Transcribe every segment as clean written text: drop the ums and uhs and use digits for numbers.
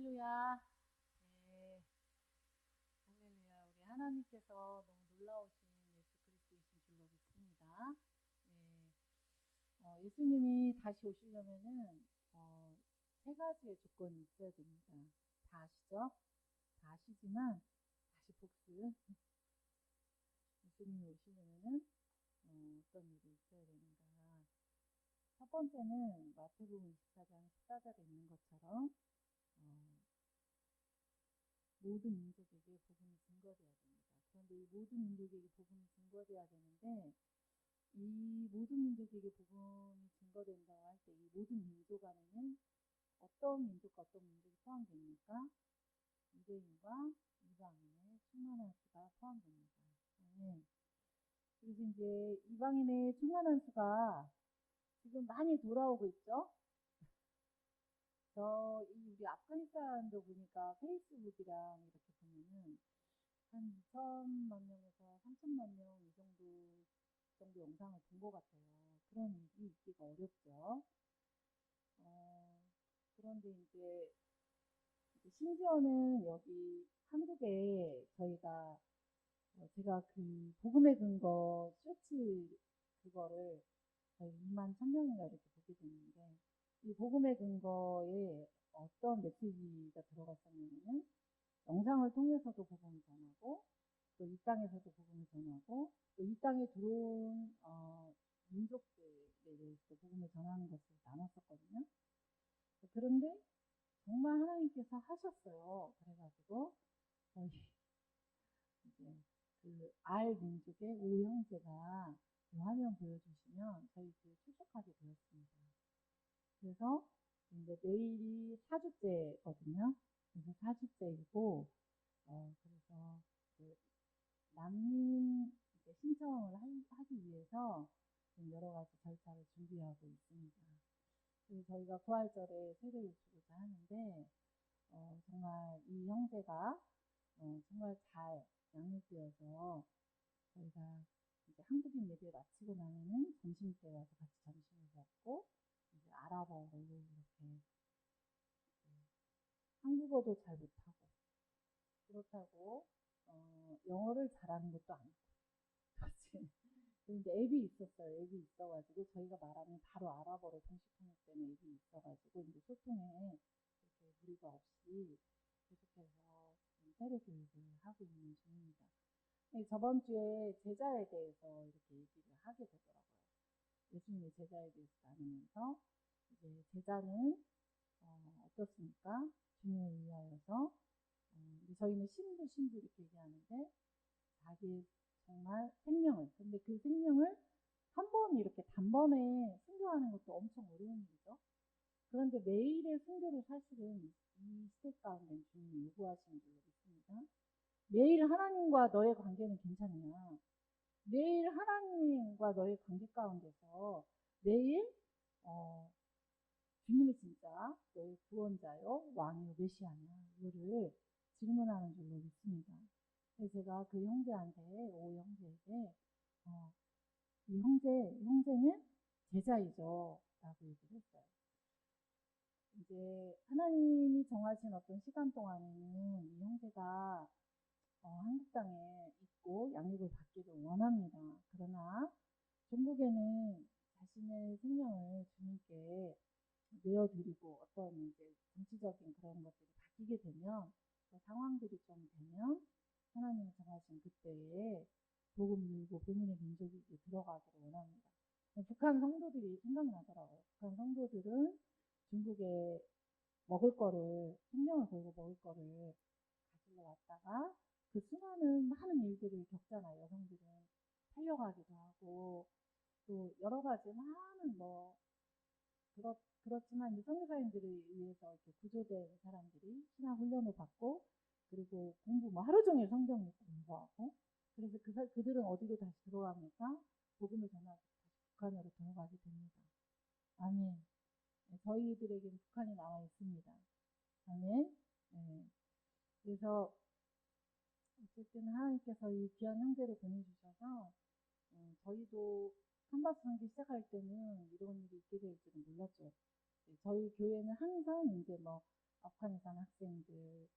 할렐루야. 네, 할렐루야. 우리 하나님께서 너무 놀라우신 예수 그리스도이신 줄로 믿습니다. 네, 예수님이 다시 오시려면은 세 가지의 조건이 있어야 됩니다. 다 아시죠? 다 아시지만 다시 복습. 예수님이 오시려면은 어떤 일이 있어야 되는가? 첫 번째는 마태복음 24장 14절에 있는 것처럼 모든 민족에게 복음이 증거되어야 됩니다. 그런데 이 모든 민족에게 복음이 증거되어야 되는데 이 모든 민족에게 복음이 증거된다고 할 때 이 모든 민족 안에는 어떤 민족과 어떤 민족이 포함됩니까? 유대인과 이방인의 충만한 수가 포함됩니다. 네. 그래서 이제 이방인의 충만한 수가 지금 많이 돌아오고 있죠. 우리 아프가니스탄도 보니까 페이스북이랑 이렇게 보면은 한 2천만 명에서 3천만 명 이 정도 영상을 본 것 같아요. 그런 일이 있기가 어렵죠. 그런데 이제 심지어는 여기 한국에 제가 그 복음의 근거 쇼츠 그거를 거의 2만 1,000명인가 이렇게 보게 됐는데 이 복음의 근거에 어떤 메시지가 들어갔었냐면은 영상을 통해서도 복음을 전하고 또 이 땅에서도 복음을 전하고 또 이 땅에 들어온 민족들에 대해서 복음을 전하는 것을 나눴었거든요. 그런데 정말 하나님께서 하셨어요. 그래가지고 저희 이제 그 R 민족의 오 형제가 그 화면 보여주시면 저희 그 출석하게 되었습니다. 그래서 이제 내일이 4주째거든요. 그래서 4주째이고 그래서 그 난민 신청을 하기 위해서 여러 가지 절차를 준비하고 있습니다. 그래서 저희가 부활절에 세례를 주고자 하는데 정말 이 형제가 정말 잘 양육되어서 저희가 이제 한국인 예배 마치고 나면은 점심때 와서 같이 점심을 먹고 이제 아랍어로 이렇게 한국어도 잘 못하고 그렇다고 영어를 잘하는 것도 아니고 그렇지. 근데 앱이 있었어요. 앱이 있어가지고 저희가 말하면 바로 아랍어로 동시 통역되는 앱이 있어가지고 이제 소통에 그렇게 무리가 없이 계속해서 세례 교육을 하고 있는 중입니다. 저번 주에 제자에 대해서 이렇게 얘기를 하게 되더라고요. 예수님의 제자에 대해서 나누면서 이제 제자는 어떻습니까? 주님을 위하여서 저희는 신부 이렇게 얘기하는데 자기 정말 생명을 근데 그 생명을 한 번 이렇게 단번에 순교하는 것도 엄청 어려운 일이죠. 그런데 매일의 순교를 사실은 이 시대 가운데 주님이 요구하시는 줄로 믿습니다. 매일 하나님과 너의 관계는 괜찮냐? 매일 하나님과 너의 관계 가운데서 매일 주님이 진짜 너의 구원자요, 왕이요, 메시아냐 이거를 질문하는 줄로 믿습니다. 그래서 제가 그 형제한테 오 형제에게 이 형제는 제자이죠 라고 얘기를 했어요. 이제 하나님이 정하신 어떤 시간 동안에는 이 형제가 한국 땅에 있고 양육을 받기를 원합니다. 그러나 종국에는 자신의 생명을 주님께 내어드리고 어떤 이제 정치적인 그런 것들이 바뀌게 되면 그 상황들이 좀 되면 하나님이 정하신 그때에 복음 누리고 본인의 민족이 들어가기를 원합니다. 북한 성도들이 생각나더라고요. 북한 성도들은 중국에 먹을 거를 생명을 걸고 먹을 거를 가지러 왔다가 그 수많은 많은 일들을 겪잖아요. 여성들은 팔려가기도 하고 또 여러 가지 많은 그렇지만 선교사님들을 위해서 이렇게 구조된 사람들이 신학 훈련을 받고 그리고 공부 하루 종일 성경 공부하고 그래서 그들은 어디로 다시 들어갑니까? 복음을 전하고 다시 북한으로 들어가게 됩니다. 아멘. 네, 저희들에게는 북한이 남아 있습니다. 아멘. 네. 그래서 어쨌든 하나님께서 이 귀한 형제를 보내주셔서 저희도 칸바스 선교 시작할 때는 이런 일이 있게 될 줄은 몰랐죠. 저희 교회는 항상 이제 아프가니스탄 학생들,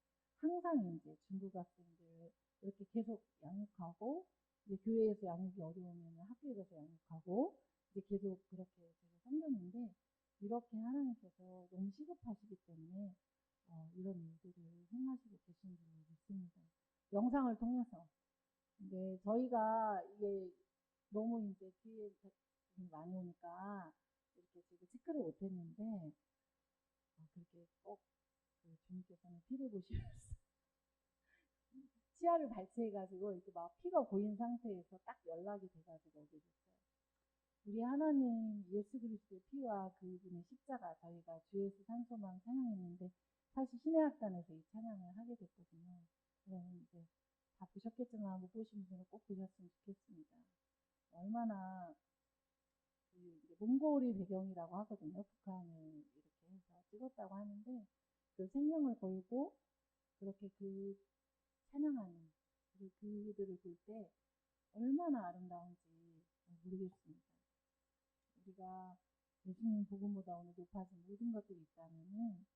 항상 이제 중국 학생들 이렇게 계속 양육하고, 이제 교회에서 양육이 어려우면 학교에 가서 양육하고, 이제 계속 그렇게 제가 섬겼는데, 이렇게 하나님께서 너무 시급하시기 때문에 이런 일들을 행하시고 계신 줄로 믿습니다. 영상을 통해서. 근데 저희가 이게 너무 이제 뒤에 많이 오니까 이렇게 지금 체크를 못했는데, 그렇게 꼭 주님께서는 피를 보시면서 치아를 발치해가지고 이렇게 막 피가 고인 상태에서 딱 연락이 돼가지고 오게 됐어요. 우리 하나님 예수 그리스도의 피와 그분의 십자가, 저희가 주예수 산소만 찬양했는데 사실 신해학단에서 이 찬양을 하게 됐거든요. 그러면 이제 다 보셨겠지만 못 보신 분들은 꼭 보셨으면 좋겠습니다. 얼마나 이제 몽골이 배경이라고 하거든요. 북한을 이렇게 해서 찍었다고 하는데, 그 생명을 걸고 그렇게 그 찬양하는 그들을 볼 때 얼마나 아름다운지 모르겠습니다. 우리가 예수님 복음보다 오늘 높아진 모든 것들이 있다면은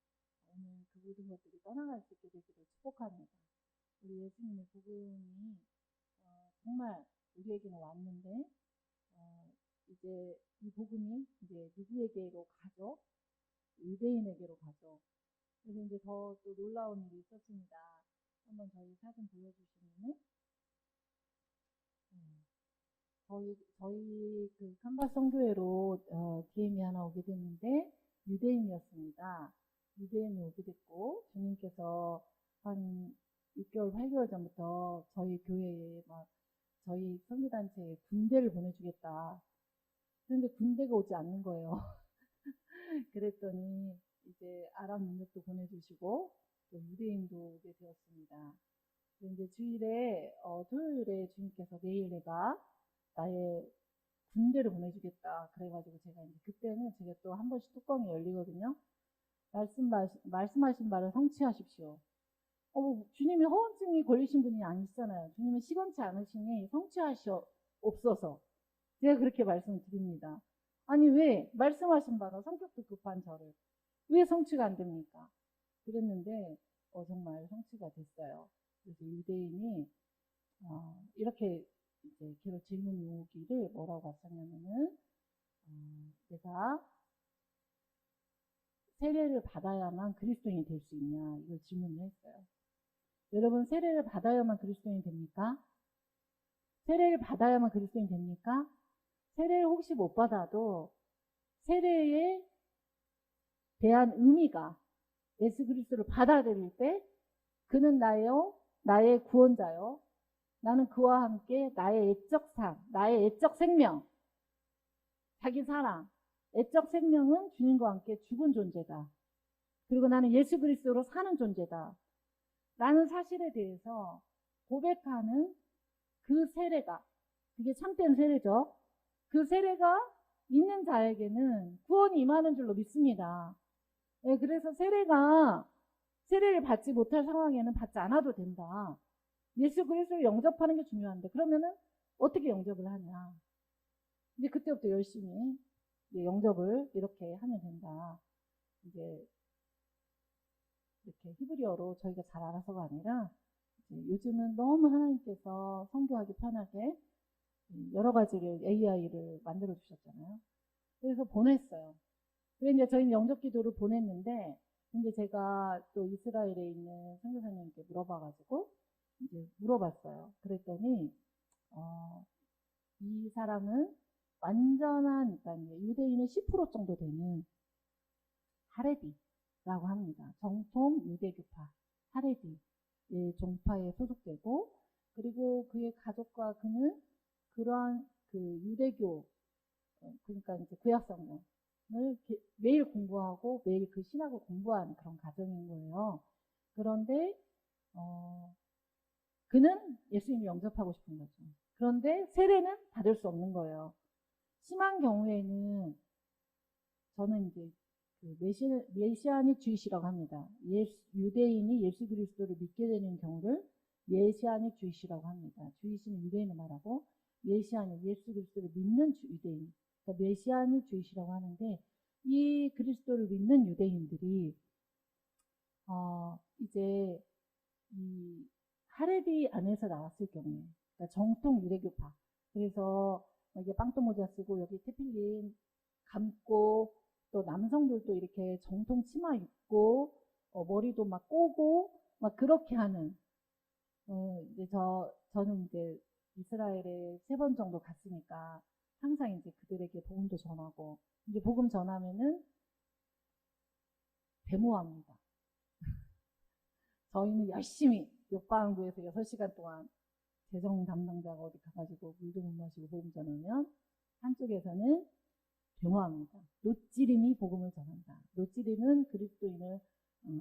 오늘 그 모든 것들이 떠나갈 수 있게 되기를 축복합니다. 우리 예수님의 복음이 정말 우리에게는 왔는데 이제 이 복음이 이제 누구에게로 가죠? 유대인에게로 가죠. 그래서 이제 더 또 놀라운 일이 있었습니다. 한번 저희 사진 보여주시면은, 저희 그 칸바 선교회로 DM이 하나 오게 됐는데 유대인이었습니다. 유대인이 오게 됐고, 주님께서 한 6개월, 8개월 전부터 저희 교회에 저희 선교단체에 군대를 보내주겠다. 그런데 군대가 오지 않는 거예요. 그랬더니 이제 아랍 민족도 보내주시고 또 유대인도 오게 되었습니다. 이제 주일에 토요일에 주님께서 내일 내가 나의 군대를 보내주겠다. 그래가지고 제가 이제 그때는 제가 또 한 번씩 뚜껑이 열리거든요. 말씀하신 말을 성취하십시오. 주님이 허언증이 걸리신 분이 아니잖아요. 주님은 시건치 않으시니 성취하시옵소서. 제가 그렇게 말씀드립니다. 아니 왜 말씀하신 바로 성격도 급한 저를 왜 성취가 안 됩니까? 그랬는데 정말 성취가 됐어요. 그래서 유대인이 이렇게 이제 계속 질문이 오기를 뭐라고 했었냐면은 내가 세례를 받아야만 그리스도인이 될 수 있냐 이걸 질문을 했어요. 여러분 세례를 받아야만 그리스도인이 됩니까? 세례를 받아야만 그리스도인이 됩니까? 세례를 혹시 못 받아도 세례에 대한 의미가 예수 그리스도를 받아들일 때 그는 나의 구원자요. 나는 그와 함께 나의 애적 삶, 나의 애적 생명, 자기 사랑, 애적 생명은 주님과 함께 죽은 존재다. 그리고 나는 예수 그리스도로 사는 존재다. 라는 사실에 대해서 고백하는 그 세례가, 그게 참된 세례죠. 그 세례가 있는 자에게는 구원이 임하는 줄로 믿습니다. 네, 그래서 세례를 받지 못할 상황에는 받지 않아도 된다. 예수 그리스도를 영접하는 게 중요한데 그러면은 어떻게 영접을 하냐. 이제 그때부터 열심히 이제 영접을 이렇게 하면 된다. 이제 이렇게 히브리어로 저희가 잘 알아서가 아니라 요즘은 너무 하나님께서 선교하기 편하게 여러 가지를 AI를 만들어 주셨잖아요. 그래서 보냈어요. 그래서 이제 저희는 영접 기도를 보냈는데 근데 제가 또 이스라엘에 있는 선교사님께 물어봐가지고 이제 물어봤어요. 그랬더니 이 사람은 완전한 그러니까 유대인의 10% 정도 되는 하레디라고 합니다. 정통 유대교파 하레디 종파에 소속되고 그리고 그의 가족과 그는 그러한 그 유대교 그러니까 이제 구약성경을 매일 공부하고 매일 그 신학을 공부하는 그런 가정인 거예요. 그런데 그는 예수님을 영접하고 싶은 거죠. 그런데 세례는 받을 수 없는 거예요. 심한 경우에는 저는 이제 그 메시아닉 주의시라고 합니다. 유대인이 예수 그리스도를 믿게 되는 경우를 메시아닉 주의시라고 합니다. 주의시는 유대인을 말하고 메시아닉 예수 그리스도를 믿는 유대인, 그러니까 메시아닉 주의시라고 하는데 이 그리스도를 믿는 유대인들이 이제 이 하레디 안에서 나왔을 경우에, 그러니까 정통 유대교파. 그래서 이게 빵도 모자 쓰고 여기 테필린 감고 또 남성들도 이렇게 정통 치마 입고 머리도 막 꼬고 막 그렇게 하는 이제 저는 이제 이스라엘에 3번 정도 갔으니까 항상 이제 그들에게 복음도 전하고 이제 복음 전하면은 데모합니다. 저희는 열심히 옆방구에서 6시간 동안 재정 담당자가 어디 가가지고 물도 못 마시고 복음 전하면 한쪽에서는 데모합니다. 노찌림이 복음을 전한다. 노찌림은 그리스도인을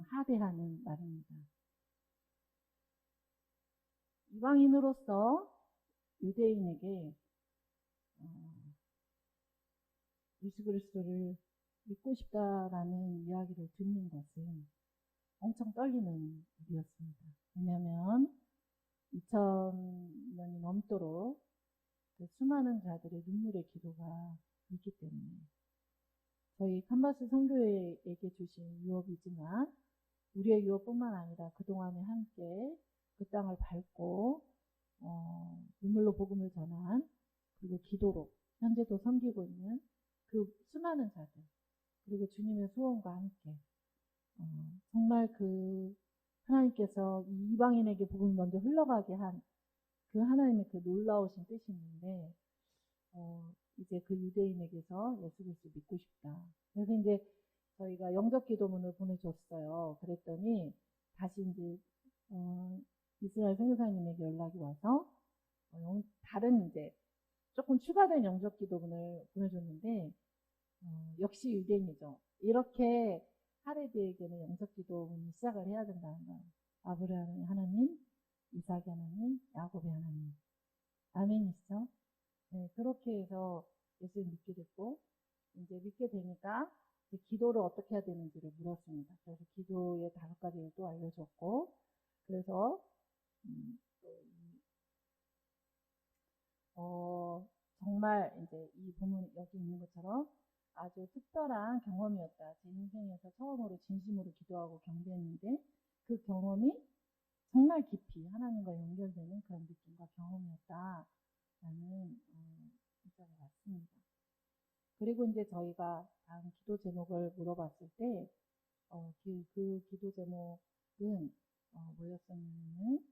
하대하는 말입니다. 이방인으로서 유대인에게 예수 그리스도를 믿고 싶다라는 이야기를 듣는 것은 엄청 떨리는 일이었습니다. 왜냐하면 2000년이 넘도록 그 수많은 자들의 눈물의 기도가 있기 때문에 저희 칸바스 선교회에게 주신 유업이지만 우리의 유업뿐만 아니라 그동안에 함께 그 땅을 밟고 눈물로 복음을 전한 그리고 기도로 현재도 섬기고 있는 그 수많은 자들 그리고 주님의 소원과 함께 정말 그 하나님께서 이 이방인에게 복음이 먼저 흘러가게 한 그 하나님의 그 놀라우신 뜻이 있는데 이제 그 유대인에게서 예수 그리스도 믿고 싶다. 그래서 이제 저희가 영접 기도문을 보내줬어요. 그랬더니 다시 이제 이스라엘 선교사님에게 연락이 와서 다른 이제 조금 추가된 영접 기도문을 보내줬는데 역시 유대인이죠. 이렇게 하레드에게는 영접 기도문을 시작을 해야 된다는 거예요. 아브라함의 하나님, 이삭의 하나님, 야곱의 하나님. 아멘이시죠? 네, 그렇게 해서 예수를 믿게 됐고 이제 믿게 되니까 이제 기도를 어떻게 해야 되는지를 물었습니다. 그래서 기도의 5가지를 또 알려줬고 그래서 정말 이제 이 본문 여기 있는 것처럼 아주 특별한 경험이었다. 제 인생에서 처음으로 진심으로 기도하고 경배했는데 그 경험이 정말 깊이 하나님과 연결되는 그런 느낌과 경험이었다라는 문자가 왔습니다. 그리고 이제 저희가 다음 기도 제목을 물어봤을 때 그 기도 제목은 뭐였었냐면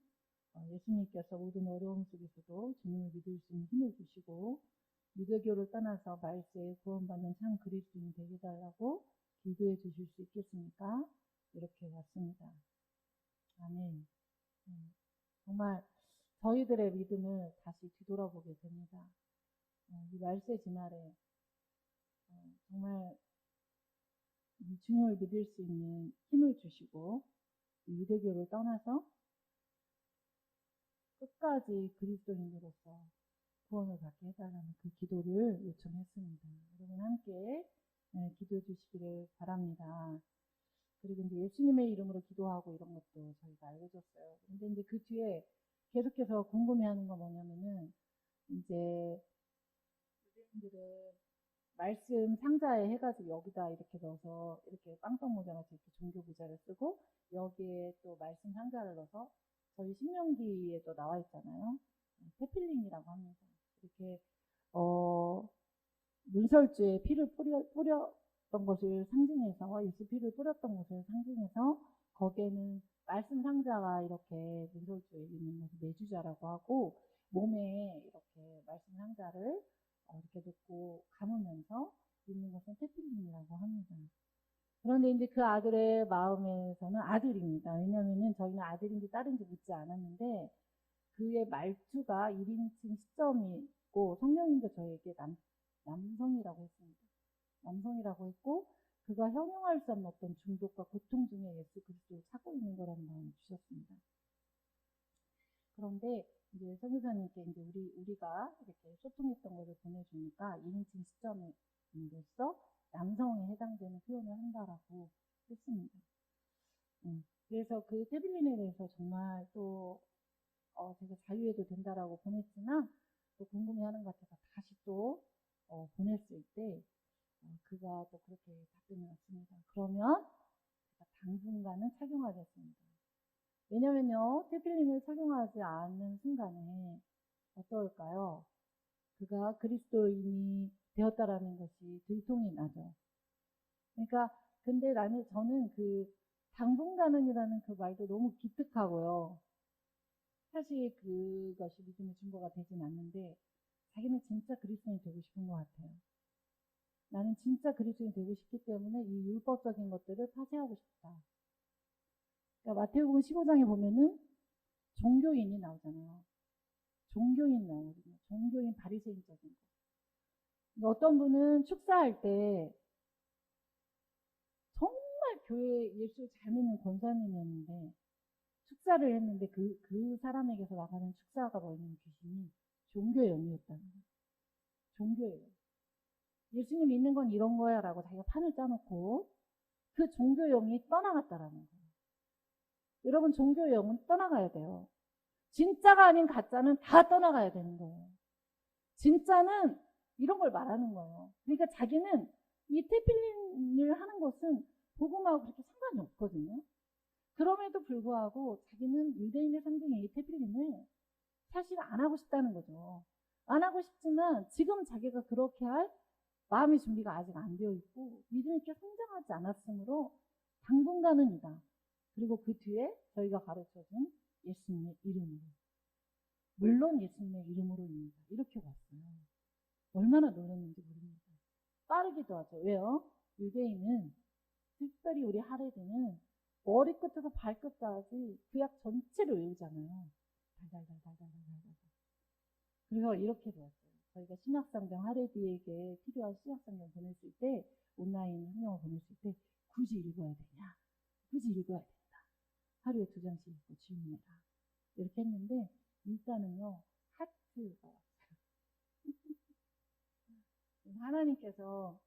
예수님께서 모든 어려움 속에서도 주님을 믿을 수 있는 힘을 주시고 유대교를 떠나서 말세에 구원받는 참 그리스도인이 되게 해달라고 기도해 주실 수 있겠습니까? 이렇게 왔습니다. 아멘. 정말 저희들의 믿음을 다시 뒤돌아보게 됩니다. 이 말세 지날에 정말 주님을 믿을 수 있는 힘을 주시고 유대교를 떠나서 끝까지 그리스도인으로서 구원을 받게 해달라는 그 기도를 요청했습니다. 여러분 함께 기도해 주시기를 바랍니다. 그리고 이제 예수님의 이름으로 기도하고 이런 것도 저희가 알려줬어요. 근데 이제 그 뒤에 계속해서 궁금해하는 건 뭐냐면은 이제 유대인들은 말씀 상자에 해가지고 여기다 이렇게 넣어서 이렇게 빵떡 모자같이 이렇게 종교 부자를 쓰고 여기에 또 말씀 상자를 넣어서 저희 신명기에도 나와 있잖아요. 테필린이라고 합니다. 이렇게 문설주에 피를 뿌렸던 것을 상징해서 예수 피를 뿌렸던 것을 상징해서 거기에는 말씀 상자가 이렇게 문설주에 있는 것을 내주자라고 하고 몸에 이렇게 말씀 상자를 이렇게 놓고 감으면서 있는 것은 테필린이라고 합니다. 그런데 이제 그 아들의 마음에서는 아들입니다. 왜냐면은 저희는 아들인지 딸인지 묻지 않았는데 그의 말투가 1인칭 시점이 있고 성령님도 저에게 남성이라고 했습니다. 남성이라고 했고 그가 형용할 수 없는 어떤 중독과 고통 중에 예수 그리스도를 찾고 있는 거라는 마음을 주셨습니다. 그런데 이제 선교사님께 이제 우리가 이렇게 소통했던 것을 보내주니까 1인칭 시점으로서 남성에 해당되는 표현을 한다라고 했습니다. 그래서 그 테빌린에 대해서 정말 또 제가 자유해도 된다라고 보냈지만 또 궁금해하는 것 같아서 다시 또 보냈을 때 그가 또 그렇게 답변이 왔습니다. 그러면 당분간은 착용하겠습니다. 왜냐면요, 테필린을 착용하지 않는 순간에 어떨까요? 그가 그리스도인이 되었다라는 것이 들통이 나죠. 그러니까 근데 저는 그 당분간은이라는 그 말도 너무 기특하고요. 사실 그것이 믿음의 증거가 되진 않는데 자기는 진짜 그리스도인이 되고 싶은 것 같아요. 나는 진짜 그리스도인이 되고 싶기 때문에 이 율법적인 것들을 파쇄하고 싶다. 그러니까 마태복음 15장에 보면은 종교인이 나오잖아요. 종교인 나오거든요. 종교인 바리새인적인 거. 그러니까 어떤 분은 축사할 때 정말 교회 예수 잘 믿는 권사님이었는데 축사를 했는데 그 사람에게서 나가는 축사가 뭐냐면 귀신이 종교의 영이었다는 거예요. 종교예요. 예수님 믿는 건 이런 거야 라고 자기가 판을 짜놓고 그 종교의 영이 떠나갔다라는 거예요. 여러분 종교의 영은 떠나가야 돼요. 진짜가 아닌 가짜는 다 떠나가야 되는 거예요. 진짜는 이런 걸 말하는 거예요. 그러니까 자기는 이 테필린을 하는 것은 복음하고 그렇게 상관이 없거든요. 그럼에도 불구하고 자기는 유대인의 상징인 이 테필린을 사실 안 하고 싶다는 거죠. 안 하고 싶지만 지금 자기가 그렇게 할 마음의 준비가 아직 안 되어 있고 믿음 있게 성장하지 않았으므로 당분간은이다. 그리고 그 뒤에 저희가 가르쳐준 예수님의 이름으로. 물론 예수님의 이름으로입니다. 이렇게 봤어요. 얼마나 놀랐는지 모릅니다. 빠르기도 하죠. 왜요? 유대인은 특별히 우리 하레드는 머리끝에서 발끝까지 구약 전체를 외우잖아요. 달달달달달달달. 그래서 이렇게 배웠어요. 저희가 신약성경 하레드에게 필요한 신약성경 보냈을 때 온라인 성경을 보냈을 때 굳이 읽어야 되냐? 굳이 읽어야 된다. 하루에 2장씩 읽고 질문해라. 이렇게 했는데 일단은요. 하트가 왔어요. 하나님께서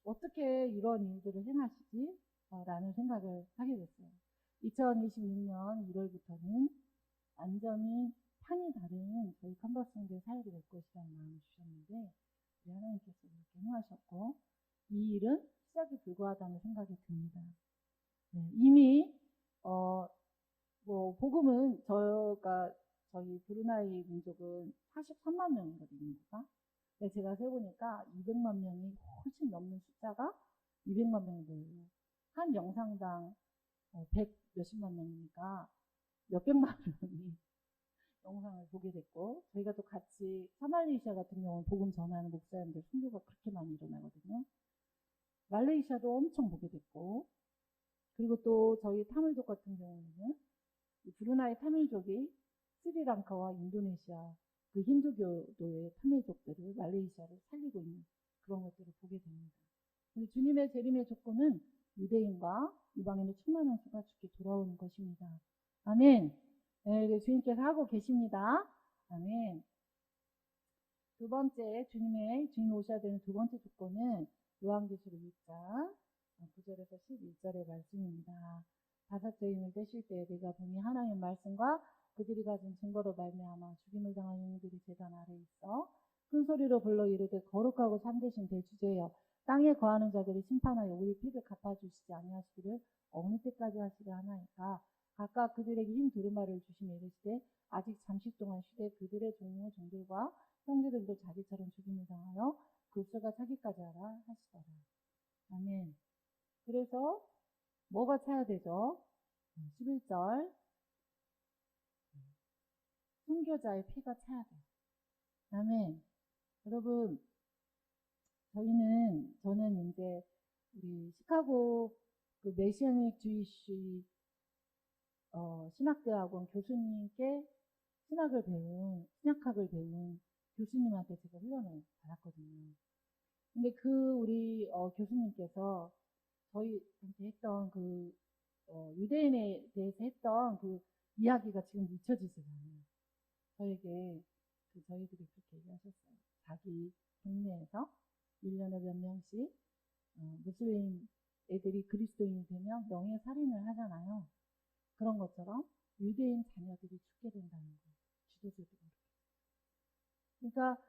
어떻게 이런 일들을 행하시지? 라는 생각을 하게 됐어요. 2026년 1월부터는 완전히 판이 다른 저희 컴버스인들 살게 될 것이라는 마음을 주셨는데 우리 하나님께서 이렇게 행하셨고 이 일은 시작이 불과하다는 생각이 듭니다. 네, 이미 복음은 저희 브루나이 민족은 43만 명이거든요. 네, 제가 세보니까 200만 명이 훨씬 넘는 숫자가 200만 명이 모여요. 한 영상당 100 몇십만 명이니까 몇백만 명이 영상을 보게 됐고 저희가 또 같이 소말레이시아 같은 경우는 복음 전하는 목사님들 순교가 그렇게 많이 일어나거든요. 말레이시아도 엄청 보게 됐고 그리고 또 저희 타밀족 같은 경우는 브루나이 타밀족이 스리랑카와 인도네시아 그 힌두교도의 타밀족들을 말레이시아를 살리고 있는 그런 것들을 보게 됩니다. 근데 주님의 재림의 조건은 유대인과 이방인의 충만한 수가 주께 돌아오는 것입니다. 아멘. 네, 주님께서 하고 계십니다. 아멘. 두 번째 주님 오셔야 되는 두 번째 조건은 요한계시록 6장 9절에서 11절의 말씀입니다. 다섯째 힘을 떼실 때 내가 보니 하나님의 말씀과 그들이 가진 증거로 말미암아 죽임을 당한 영들이 제단 아래 있어 큰 소리로 불러 이르되 거룩하고 참되신 대주제여 땅에 거하는 자들이 심판하여 우리 피를 갚아주시지 아니하시기를 어느 때까지 하시려 하나이까 각각 그들에게 흰 두루마리를 주시며 이르시되 아직 잠시 동안 쉬되 그들의 종들과 형제들도 자기처럼 죽임을 당하여 그 수가 차기까지 하라 하시더라. 아멘. 그래서 뭐가 차야 되죠? 11절 순교자의 피가 차야 돼요. 아멘. 여러분 저는 이제 우리 시카고 그 메시아닉 주이시 신학대학원 교수님께 신학을 배운 교수님한테 제가 훈련을 받았거든요. 근데 우리 교수님께서 저희한테 했던 유대인에 대해서 했던 그 이야기가 지금 잊혀지지 않아요. 저희들이 그렇게 얘기하셨어요. 자기 동네에서 1년에 몇 명씩 무슬림 애들이 그리스도인이 되면 명예살인을 하잖아요. 그런 것처럼 유대인 자녀들이 죽게 된다는 거예요. 지도자도 그렇게. 그러니까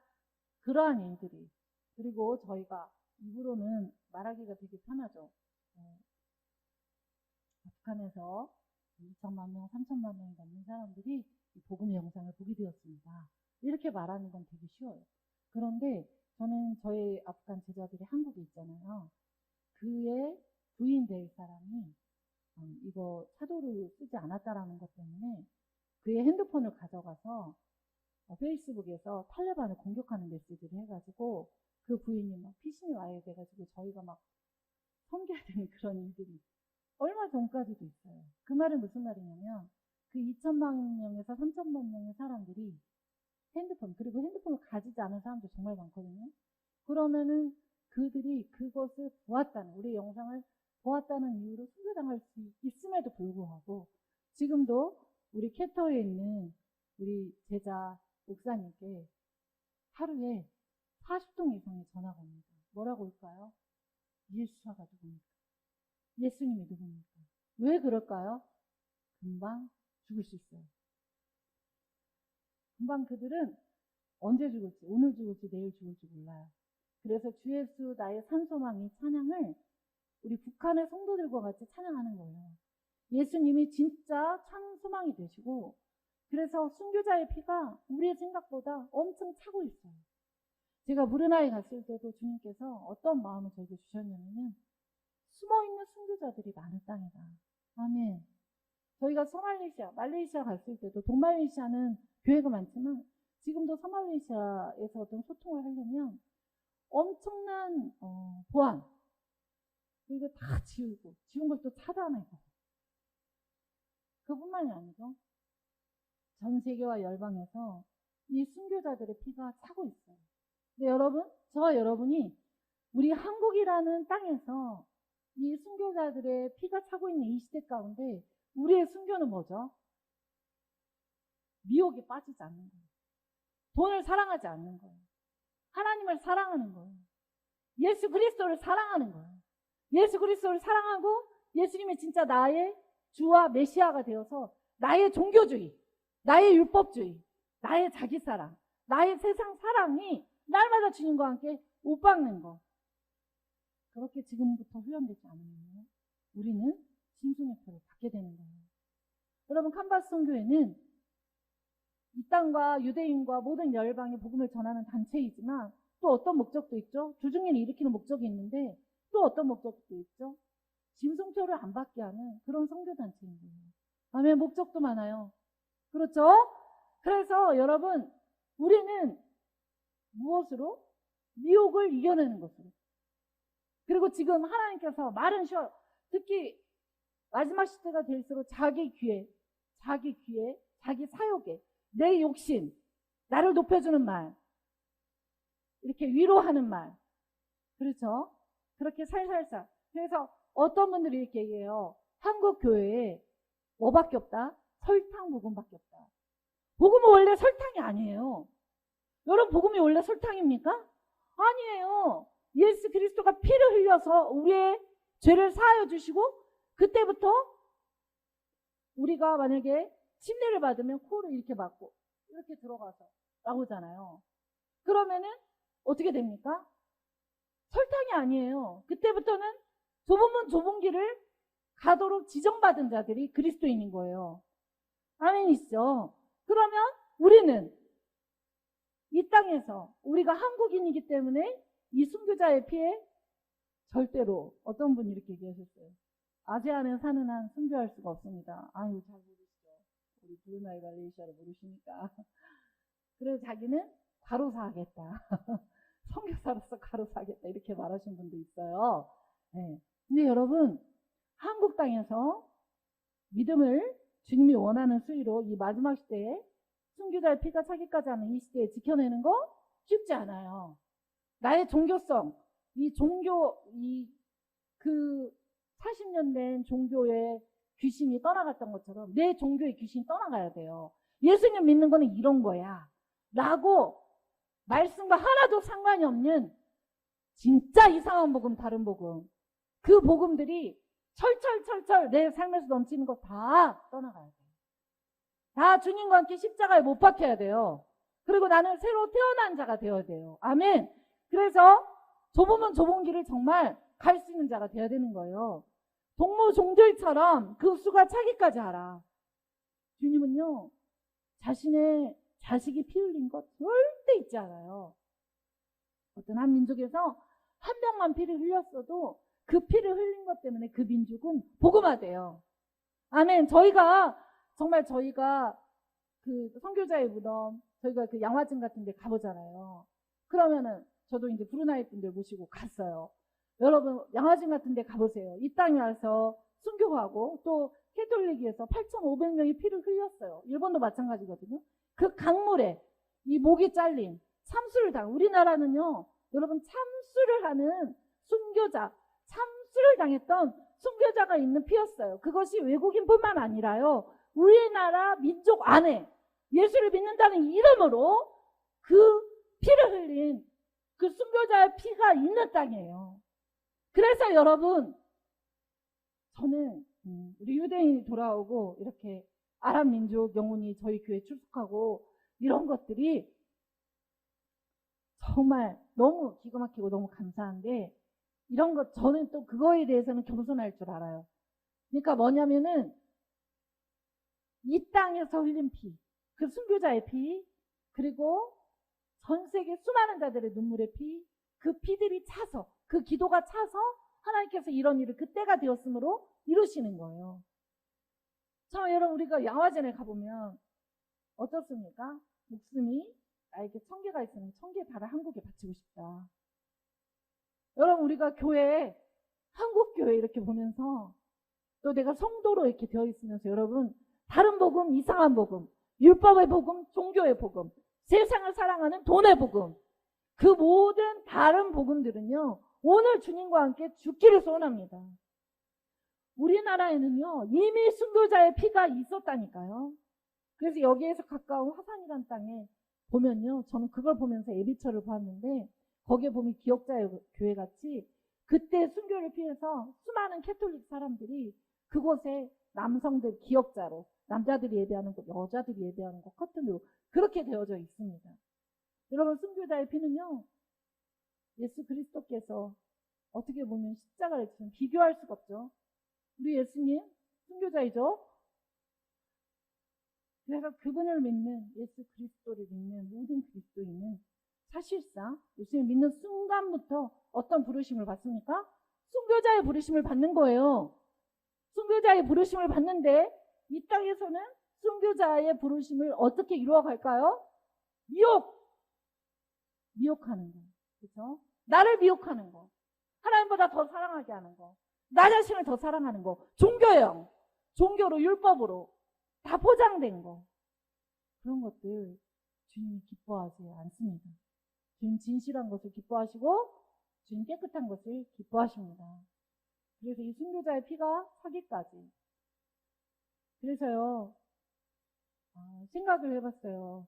그러한 일들이 그리고 저희가 입으로는 말하기가 되게 편하죠. 북한에서 2천만 명, 3천만 명이 넘는 사람들이 이 복음의 영상을 보게 되었습니다. 이렇게 말하는 건 되게 쉬워요. 그런데 저는 저희 아프간 제자들이 한국에 있잖아요. 그의 부인 될 사람이 이거 차도를 쓰지 않았다라는 것 때문에 그의 핸드폰을 가져가서 페이스북에서 탈레반을 공격하는 메시지를 해가지고 그 부인이 막 피신이 와야 돼가지고 저희가 막 섬겨야 되는 그런 일들이 얼마 전까지도 있어요. 그 말은 무슨 말이냐면 그 2천만 명에서 3천만 명의 사람들이 핸드폰, 그리고 핸드폰을 가지지 않은 사람도 정말 많거든요. 그러면은 그들이 그것을 보았다는, 우리 영상을 보았다는 이유로 순교당할 수 있음에도 불구하고 지금도 우리 캣터에 있는 우리 제자 목사님께 하루에 40통 이상의 전화가 옵니다. 뭐라고 올까요? 예수가 누굽니까? 예수님이 누굽니까? 왜 그럴까요? 금방 죽을 수 있어요. 금방 그들은 언제 죽을지, 오늘 죽을지, 내일 죽을지 몰라요. 그래서 주 예수 나의 산소망이 찬양을 우리 북한의 성도들과 같이 찬양하는 거예요. 예수님이 진짜 참 소망이 되시고, 그래서 순교자의 피가 우리의 생각보다 엄청 차고 있어요. 제가 무르나에 갔을 때도 주님께서 어떤 마음을 저에게 주셨냐면은 숨어있는 순교자들이 많은 땅이다. 아멘. 저희가 소말레이시아, 말레이시아 갔을 때도, 동말레이시아는 교회가 많지만 지금도 소말레이시아에서 어떤 소통을 하려면 엄청난 보안, 그리고 다 지우고, 지운 걸 또 차단하고. 그뿐만이 아니죠. 전 세계와 열방에서 이 순교자들의 피가 차고 있어요. 근데 여러분, 저와 여러분이 우리 한국이라는 땅에서 이 순교자들의 피가 차고 있는 이 시대 가운데 우리의 순교는 뭐죠? 미혹에 빠지지 않는 거예요. 돈을 사랑하지 않는 거예요. 하나님을 사랑하는 거예요. 예수 그리스도를 사랑하는 거예요. 예수 그리스도를 사랑하고 예수님이 진짜 나의 주와 메시아가 되어서 나의 종교주의, 나의 율법주의, 나의 자기사랑, 나의 세상 사랑이 날마다 주님과 함께 못 박는 거. 그렇게 지금부터 훈련되지 않으면 우리는 짐승의 표를 받게 되는 거예요. 여러분, 캄바스 선교회는 이 땅과 유대인과 모든 열방에 복음을 전하는 단체이지만 또 어떤 목적도 있죠. 주중리를 일으키는 목적이 있는데 또 어떤 목적도 있죠. 짐승표를 안 받게 하는 그런 선교단체인 거예요. 다음에 목적도 많아요. 그렇죠? 그래서 여러분, 우리는 무엇으로? 미혹을 이겨내는 것으로. 그리고 지금 하나님께서 말은 쉬워요. 특히 마지막 시대가 될수록 자기 귀에, 자기 사욕에, 내 욕심, 나를 높여주는 말, 이렇게 위로하는 말, 그렇죠? 그렇게 살살살. 그래서 어떤 분들이 이렇게 얘기해요. 한국 교회에 뭐밖에 없다? 설탕 복음밖에 없다. 복음은 원래 설탕이 아니에요. 여러분, 복음이 원래 설탕입니까? 아니에요. 예수 그리스도가 피를 흘려서 우리의 죄를 사하여 주시고, 그때부터 우리가 만약에 침례를 받으면 코를 이렇게 막고 이렇게 들어가서 나오잖아요. 그러면은 어떻게 됩니까? 설탕이 아니에요. 그때부터는 좁은 문 좁은 길을 가도록 지정받은 자들이 그리스도인인 거예요. 아멘이죠. 그러면 우리는 이 땅에서 우리가 한국인이기 때문에 이 순교자의 피에 절대로, 어떤 분이 이렇게 얘기하셨어요. 아세안에 사는 한 순교할 수가 없습니다. 아유, 잘 모르시죠. 우리 브루나이 말레이시아를 모르시니까. 그래서 자기는 과로사하겠다. 선교사로서 과로사하겠다. 이렇게 말하신 분도 있어요. 네. 근데 여러분, 한국 땅에서 믿음을 주님이 원하는 수위로 이 마지막 시대에 순교자의 피가 차기까지 하는 이 시대에 지켜내는 거 쉽지 않아요. 나의 종교성, 이 종교, 그 40년 된 종교의 귀신이 떠나갔던 것처럼 내 종교의 귀신이 떠나가야 돼요. 예수님 믿는 거는 이런 거야 라고 말씀과 하나도 상관이 없는 진짜 이상한 복음, 다른 복음, 그 복음들이 철철철철 내 삶에서 넘치는 거 다 떠나가야 돼요. 다 주님과 함께 십자가에 못 박혀야 돼요. 그리고 나는 새로 태어난 자가 되어야 돼요. 아멘. 그래서 좁으면 좁은 길을 정말 갈 수 있는 자가 되어야 되는 거예요. 동무 종들처럼 그 수가 차기까지 하라. 주님은요, 자신의 자식이 피 흘린 것 절대 잊지 않아요. 어떤 한 민족에서 한 명만 피를 흘렸어도 그 피를 흘린 것 때문에 그 민족은 복음화돼요. 아멘. 저희가 그 선교자의 무덤, 저희가 그 양화진 같은 데 가보잖아요. 그러면은 저도 이제 브루나이 분들 모시고 갔어요. 여러분 양화진 같은 데 가보세요. 이 땅에 와서 순교하고 또 캐톨릭에서 8,500명이 피를 흘렸어요. 일본도 마찬가지거든요. 그 강물에 이 목이 잘린 참수를 당. 우리나라는요, 여러분 참수를 하는 순교자, 참수를 당했던 순교자가 있는 피였어요. 그것이 외국인뿐만 아니라요, 우리나라 민족 안에 예수를 믿는다는 이름으로 그 피를 흘린 그 순교자의 피가 있는 땅이에요. 그래서 여러분, 저는 우리 유대인이 돌아오고 이렇게 아랍 민족 영혼이 저희 교회에 출석하고 이런 것들이 정말 너무 기가 막히고 너무 감사한데, 이런 것 저는 또 그거에 대해서는 겸손할 줄 알아요. 그러니까 뭐냐면은 이 땅에서 흘린 피, 그 순교자의 피, 그리고 전 세계 수많은 자들의 눈물의 피, 그 피들이 차서, 그 기도가 차서 하나님께서 이런 일을 그때가 되었으므로 이루시는 거예요. 참 여러분, 우리가 양화전에 가보면 어떻습니까? 목숨이 나에게 1,000개가 있으면 1,000개 달을 한국에 바치고 싶다. 여러분, 우리가 교회, 한국 교회 이렇게 보면서 또 내가 성도로 이렇게 되어 있으면서 여러분, 다른 복음, 이상한 복음, 율법의 복음, 종교의 복음, 세상을 사랑하는 돈의 복음, 그 모든 다른 복음들은요, 오늘 주님과 함께 죽기를 소원합니다. 우리나라에는요, 이미 순교자의 피가 있었다니까요. 그래서 여기에서 가까운 화산이란 땅에 보면요, 저는 그걸 보면서 예비처를 보았는데, 거기에 보면 기억자의 교회 같이 그때 순교를 피해서 수많은 캐톨릭 사람들이 그곳에 남성들 기억자로, 남자들이 예배하는 곳, 여자들이 예배하는 곳, 커튼으로 그렇게 되어져 있습니다. 여러분, 순교자의 피는요, 예수 그리스도께서 어떻게 보면 십자가를 지금 비교할 수가 없죠. 우리 예수님 순교자이죠. 그래서 그분을 믿는, 예수 그리스도를 믿는 모든 그리스도인은 사실상 예수님을 믿는 순간부터 어떤 부르심을 받습니까? 순교자의 부르심을 받는 거예요. 순교자의 부르심을 받는데 이 땅에서는 순교자의 부르심을 어떻게 이루어갈까요? 미혹하는 거. 그렇죠? 나를 미혹하는 거. 하나님보다 더 사랑하게 하는 거. 나 자신을 더 사랑하는 거. 종교형. 종교로, 율법으로 다 포장된 거. 그런 것들 주님이 기뻐하지 않습니다. 주님 진실한 것을 기뻐하시고 주님 깨끗한 것을 기뻐하십니다. 그래서 이 순교자의 피가 사기까지. 그래서요, 생각을 해봤어요.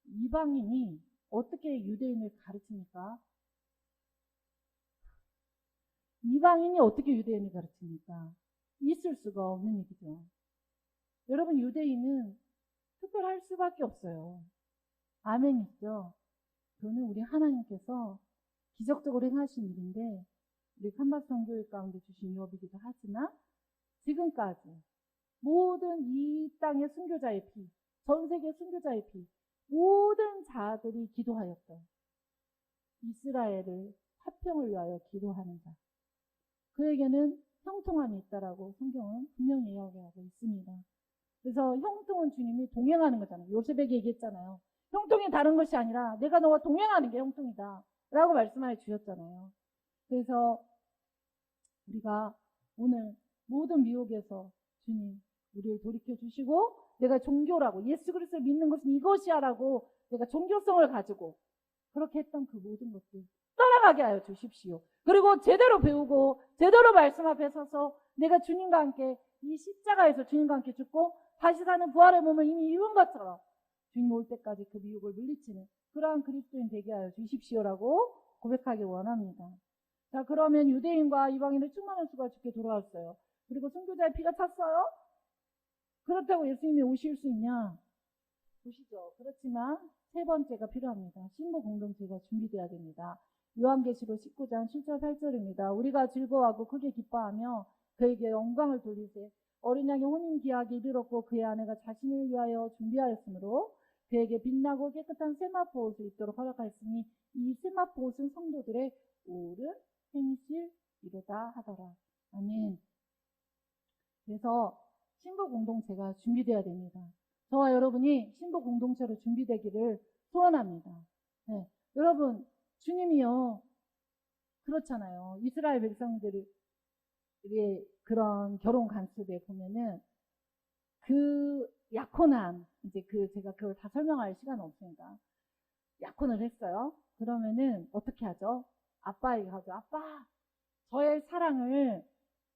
이방인이 어떻게 유대인을 가르칩니까? 이방인이 어떻게 유대인을 가르칩니까? 있을 수가 없는 일이죠. 여러분, 유대인은 특별할 수밖에 없어요. 아멘이죠. 그거는 우리 하나님께서 기적적으로 행하신 일인데, 우리 칸바스 선교회 가운데 주신 유업이기도 하지만 지금까지 모든 이 땅의 순교자의 피, 전 세계 순교자의 피, 모든 자들이 기도하였던 이스라엘을 화평을 위하여 기도하는 자, 그에게는 형통함이 있다라고 성경은 분명히 이야기하고 있습니다. 그래서 형통은 주님이 동행하는 거잖아요. 요셉에게 얘기했잖아요. 형통이 다른 것이 아니라 내가 너와 동행하는 게 형통이다 라고 말씀하여 주셨잖아요. 그래서 우리가 오늘 모든 미혹에서 주님 우리를 돌이켜 주시고, 내가 종교라고, 예수 그리스도를 믿는 것은 이것이야 라고 내가 종교성을 가지고 그렇게 했던 그 모든 것들 떠나가게 하여 주십시오. 그리고 제대로 배우고 제대로 말씀 앞에 서서 내가 주님과 함께 이 십자가에서 주님과 함께 죽고 다시 사는 부활의 몸을 이미 이룬 것처럼 주님 올 때까지 그 미혹을 물리치는 그러한 그리스도인 되게 하여 주십시오라고 고백하기 원합니다. 자, 그러면 유대인과 이방인의 충만한 수가 주께 돌아왔어요. 그리고 순교자의 피가 찼어요? 그렇다고 예수님이 오실 수 있냐? 오시죠. 그렇지만 세 번째가 필요합니다. 신부 공동체가 준비되어야 됩니다. 요한계시록 19장 7절 8절입니다. 우리가 즐거워하고 크게 기뻐하며 그에게 영광을 돌리세. 어린 양의 혼인 기약이 이르렀고 그의 아내가 자신을 위하여 준비하였으므로 그에게 빛나고 깨끗한 세마포 옷을 입도록 허락하였으니 이 세마포 옷은 성도들의 옳은 행실이로다 하더라. 아멘. 그래서 신부 공동체가 준비되어야 됩니다. 저와 여러분이 신부 공동체로 준비되기를 소원합니다. 네. 여러분, 주님이요. 그렇잖아요. 이스라엘 백성들의 그런 결혼 관습에 보면은 그 약혼한, 이제 제가 그걸 다 설명할 시간은 없으니까 약혼을 했어요. 그러면은 어떻게 하죠? 아빠에게 가죠. 아빠, 저의 사랑을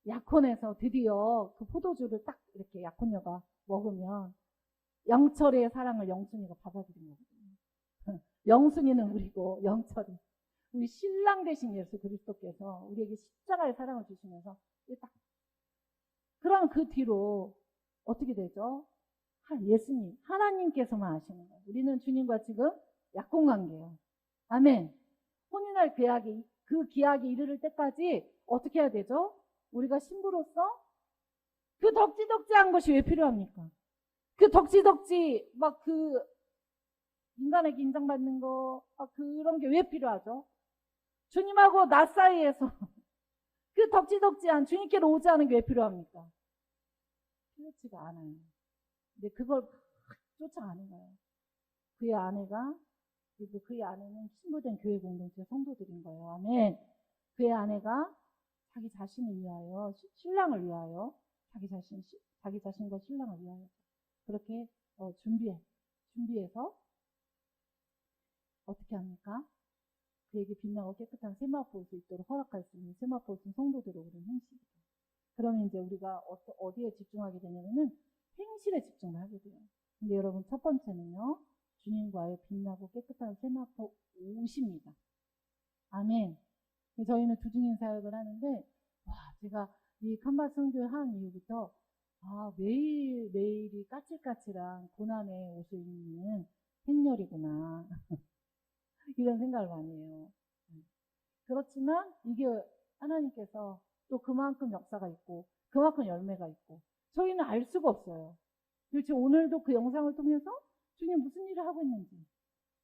약혼해서 드디어 그 포도주를 딱 이렇게 약혼녀가 먹으면 영철이의 사랑을 영순이가 받아들인 거거든요. 영순이는 우리고 영철이. 우리 신랑 되신 예수 그리스도께서 우리에게 십자가의 사랑을 주시면서 딱. 그럼 그 뒤로 어떻게 되죠? 예수님, 하나님께서만 아시는 거예요. 우리는 주님과 지금 약혼관계예요. 아멘. 혼인할 그 기약이 이르를 때까지 어떻게 해야 되죠? 우리가 신부로서 그 덕지덕지한 것이 왜 필요합니까? 그 덕지덕지 막 그 인간에게 인정받는 거 그런 게 왜 필요하죠? 주님하고 나 사이에서 그 덕지덕지한 주님께로 오지 않은 게 왜 필요합니까? 필요치가 않아요. 근데 그걸 쫓아가는 거예요. 그의 아내가, 그리고 그의 아내는 신부된 교회 공동체 성도들인 거예요. 아멘. 그의 아내가 자기 자신을 위하여, 신랑을 위하여, 자기 자신과 신랑을 위하여 그렇게 준비해서 어떻게 합니까? 그에게 빛나고 깨끗한 세마포 옷을 입도록 허락하였으니 세마포 옷은 성도들의 옳은 행실이다. 그러면 이제 우리가 어디에 집중하게 되냐면은 행실에 집중을 하게 돼요. 근데 여러분 첫 번째는요, 주님과의 빛나고 깨끗한 세마포 옷입니다. 아멘. 저희는 두중인 사역을 하는데, 제가 이 칸바스 선교회 한 이후부터 매일매일이 까칠까칠한 고난의 옷을 입는 행렬이구나. 이런 생각을 많이 해요. 그렇지만 이게 하나님께서 또 그만큼 역사가 있고 그만큼 열매가 있고 저희는 알 수가 없어요. 도대체 오늘도 그 영상을 통해서 주님 무슨 일을 하고 있는지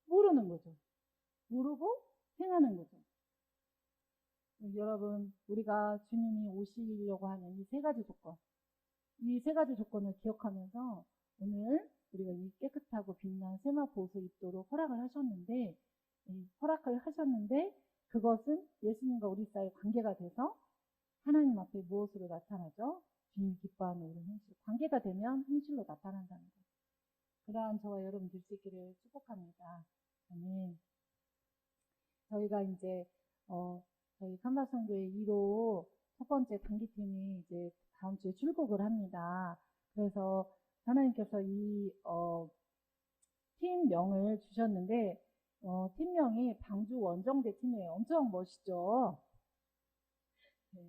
모르는 거죠. 모르고 행하는 거죠. 여러분, 우리가 주님이 오시려고 하는 이 세 가지 조건, 이 세 가지 조건을 기억하면서 오늘 우리가 이 깨끗하고 빛난 세마포 옷을 입도록 허락을 하셨는데 그것은 예수님과 우리 사이의 관계가 돼서 하나님 앞에 무엇으로 나타나죠? 주님이 기뻐하는 우리 행실. 관계가 되면 행실로 나타난다는 것. 그러한 저와 여러분 될 수 있기를 축복합니다. 아멘. 저희가 이제 저희 칸바스 선교회 1호 첫 번째 단기팀이 이제 다음 주에 출국을 합니다. 그래서 하나님께서 이 팀명을 주셨는데 팀명이 방주 원정대 팀이에요. 엄청 멋있죠? 네,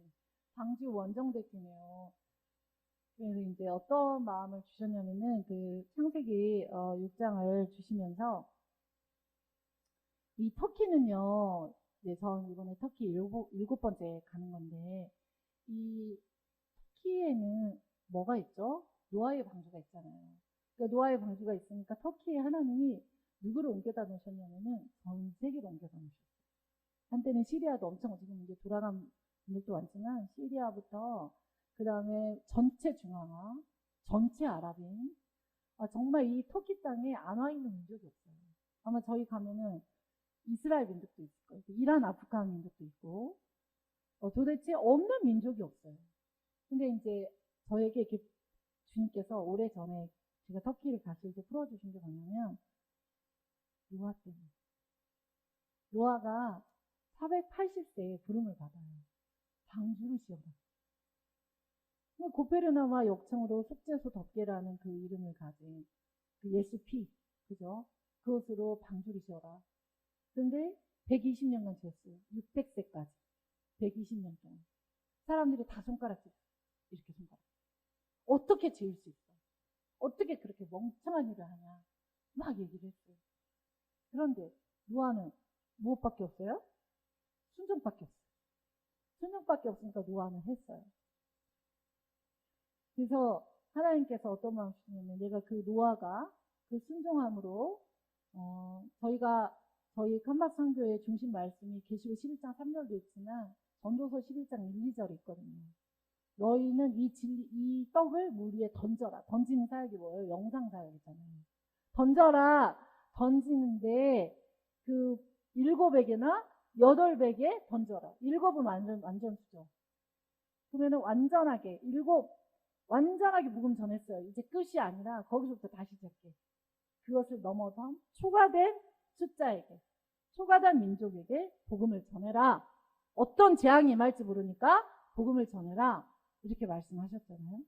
방주 원정대 팀이에요. 그래서 이제 어떤 마음을 주셨냐면은 그 창세기 6장을 주시면서 이 터키는요, 이제 전 이번에 터키 일곱 번째 가는 건데 이 터키에는 뭐가 있죠? 노아의 방주가 있잖아요. 그러니까 노아의 방주가 있으니까 터키에 하나님이 누구를 옮겨다 놓으셨냐면은 전 세계로 옮겨다 놓으셨어요. 한때는 시리아도 엄청 지금 이제 돌아간 분들도 많지만 시리아부터 그 다음에 전체 중앙아, 전체 아랍인, 정말 이 터키 땅에 안 와 있는 민족이 없어요. 아마 저희 가면은 이스라엘 민족도 있을 거예요. 이란, 아프간 민족도 있고, 도대체 없는 민족이 없어요. 근데 이제 저에게 이렇게 주님께서 오래전에 제가 터키를 갔을 때 풀어주신 게 뭐냐면, 노아 때문에. 노아가 480세에 부름을 받아요. 방주를 지어라. 고페르나와 역청으로 속죄소 덮개라는 그 이름을 가진 그 예수 피, 그죠? 그것으로 방주를 지어라. 그런데 120년간 지었어요. 600세까지. 120년 동안. 사람들이 다 손가락질. 이렇게 손가락. 어떻게 지을 수 있어? 어떻게 그렇게 멍청한 일을 하냐? 막 얘기를 했어요. 그런데 노아는 무엇밖에 없어요? 순종밖에 없어요. 순종밖에 없으니까 노아는 했어요. 그래서 하나님께서 어떤 마음 주시냐면 내가 그 노아가 그 순종함으로 저희 칸박상교의 중심 말씀이 계시록 11장 3절도 있지만 전도서 11장 1, 2절이 있거든요. 너희는 이 떡을 물 위에 던져라. 던지는 사역이 뭐예요? 영상 사역이잖아요. 던져라. 던지는데 그 7에게나 8에게 던져라. 7은 완전 수죠. 그러면은 완전하게 완전하게 복음 전했어요. 이제 끝이 아니라 거기서부터 다시 시작해. 그것을 넘어서 초과된 숫자에게, 초과된 민족에게 복음을 전해라. 어떤 재앙이 임할지 모르니까 복음을 전해라. 이렇게 말씀하셨잖아요.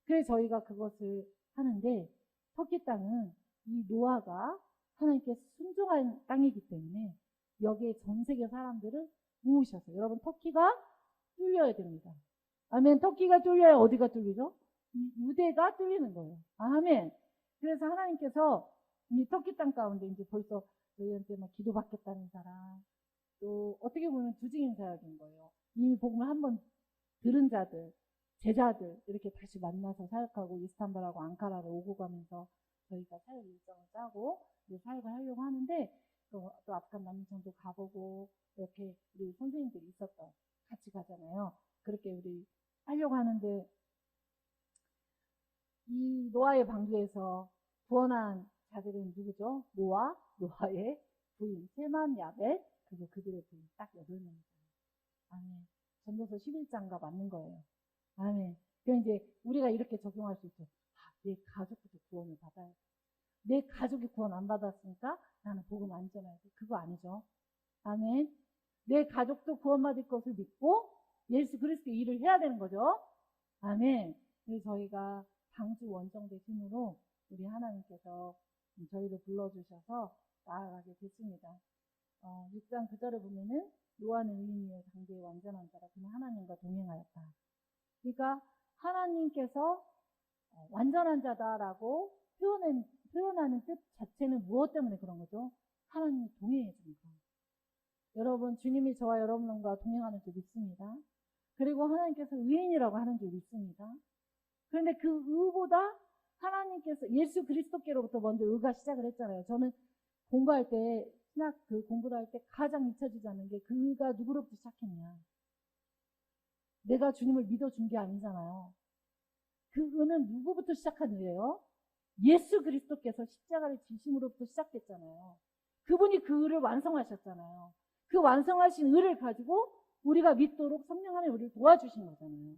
그래서 저희가 그것을 하는데 터키 땅은 이 노아가 하나님께 순종한 땅이기 때문에 여기에 전 세계 사람들을 모으셔서 여러분 터키가 뚫려야 됩니다. 아멘. 터키가 뚫려야 어디가 뚫리죠? 유대가 뚫리는 거예요. 아멘. 그래서 하나님께서 이 터키 땅 가운데 이제 벌써 저희한테 막 기도받겠다는 사람, 또 어떻게 보면 두증인 사역인 거예요. 이미 복음을 한번 들은 자들, 제자들 이렇게 다시 만나서 사역하고 이스탄불하고 앙카라를 오고 가면서 저희가 사역 일정을 짜고 이제 사역을 하려고 하는데 또 아프간 난민청도 가보고 이렇게 우리 선생님들이 있었던 같이 가잖아요. 그렇게 우리 하려고 하는데 이 노아의 방주에서 구원한 자들은 누구죠? 노아의 부인 세만 야벳 그리고 그들의 부인 딱 8명입니다. 아멘. 전도서 11장과 맞는 거예요. 아멘. 그럼 이제 우리가 이렇게 적용할 수 있죠. 내 가족부터 구원을 받아야 돼. 내 가족이 구원 안 받았으니까 나는 복음 안 전해야 돼. 그거 아니죠. 아멘. 내 가족도 구원받을 것을 믿고 예수 그리스도의 일을 해야 되는 거죠. 아멘. 그래서 저희가 방주 원정대 팀으로 우리 하나님께서 저희를 불러주셔서 나아가게 됐습니다. 6장 9절에 보면은 노아는 의인이요 당대의 완전한 자라 그는 하나님과 동행하였다. 그러니까 하나님께서 완전한 자다라고 표현하는 뜻 자체는 무엇 때문에 그런 거죠? 하나님이 동행해 주는 거예요. 여러분 주님이 저와 여러분과 동행하는 줄 믿습니다. 그리고 하나님께서 의인이라고 하는 줄 믿습니다. 그런데 그 의보다 하나님께서 예수 그리스도께로부터 먼저 의가 시작을 했잖아요. 저는 공부할 때 신학 공부를 할 때 가장 잊혀지지 않는 게 그 의가 누구로부터 시작했냐. 내가 주님을 믿어준 게 아니잖아요. 그 의는 누구부터 시작한 의예요? 예수 그리스도께서 십자가를 지심으로부터 시작됐잖아요. 그분이 그 의를 완성하셨잖아요. 그 완성하신 의를 가지고 우리가 믿도록 성령 안에 우리를 도와주신 거잖아요.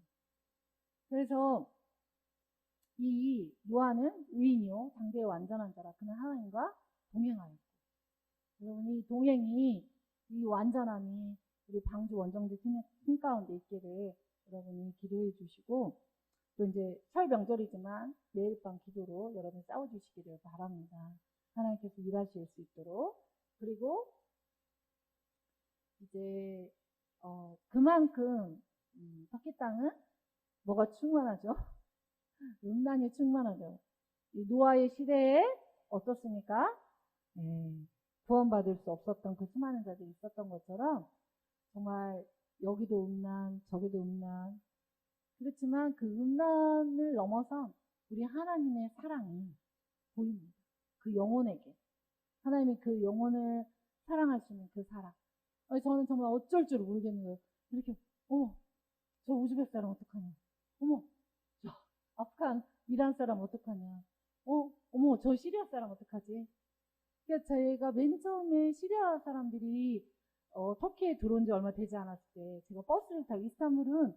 그래서 이 노아는 의인이요 당대의 완전한 자라 그는 하나님과 동행하였고 여러분 이 동행이 이 완전함이 우리 방주 원정대 팀 가운데 있기를 여러분이 기도해 주시고 또 이제 설 명절이지만 매일 밤 기도로 여러분 싸워주시기를 바랍니다. 하나님께서 일하실 수 있도록. 그리고 이제 그만큼 터키 땅은 뭐가 충만하죠? 음란이 충만하죠. 이 노아의 시대에 어떻습니까? 구원받을 수 없었던 그 수많은 자들이 있었던 것처럼 정말 여기도 음란, 저기도 음란. 그렇지만 그 음란을 넘어서 우리 하나님의 사랑이 보입니다. 그 영혼에게. 하나님이 그 영혼을 사랑하시는 그 사랑. 저는 정말 어쩔 줄 모르겠는 거예요. 이렇게, 저 우즈벡 사람 어떡하냐. 저 아프간 이란 사람 어떡하냐. 어머, 저 시리아 사람 어떡하지. 그러니까 제가 맨 처음에 시리아 사람들이 터키에 들어온 지 얼마 되지 않았을 때 제가 버스를 타고 이스탄불은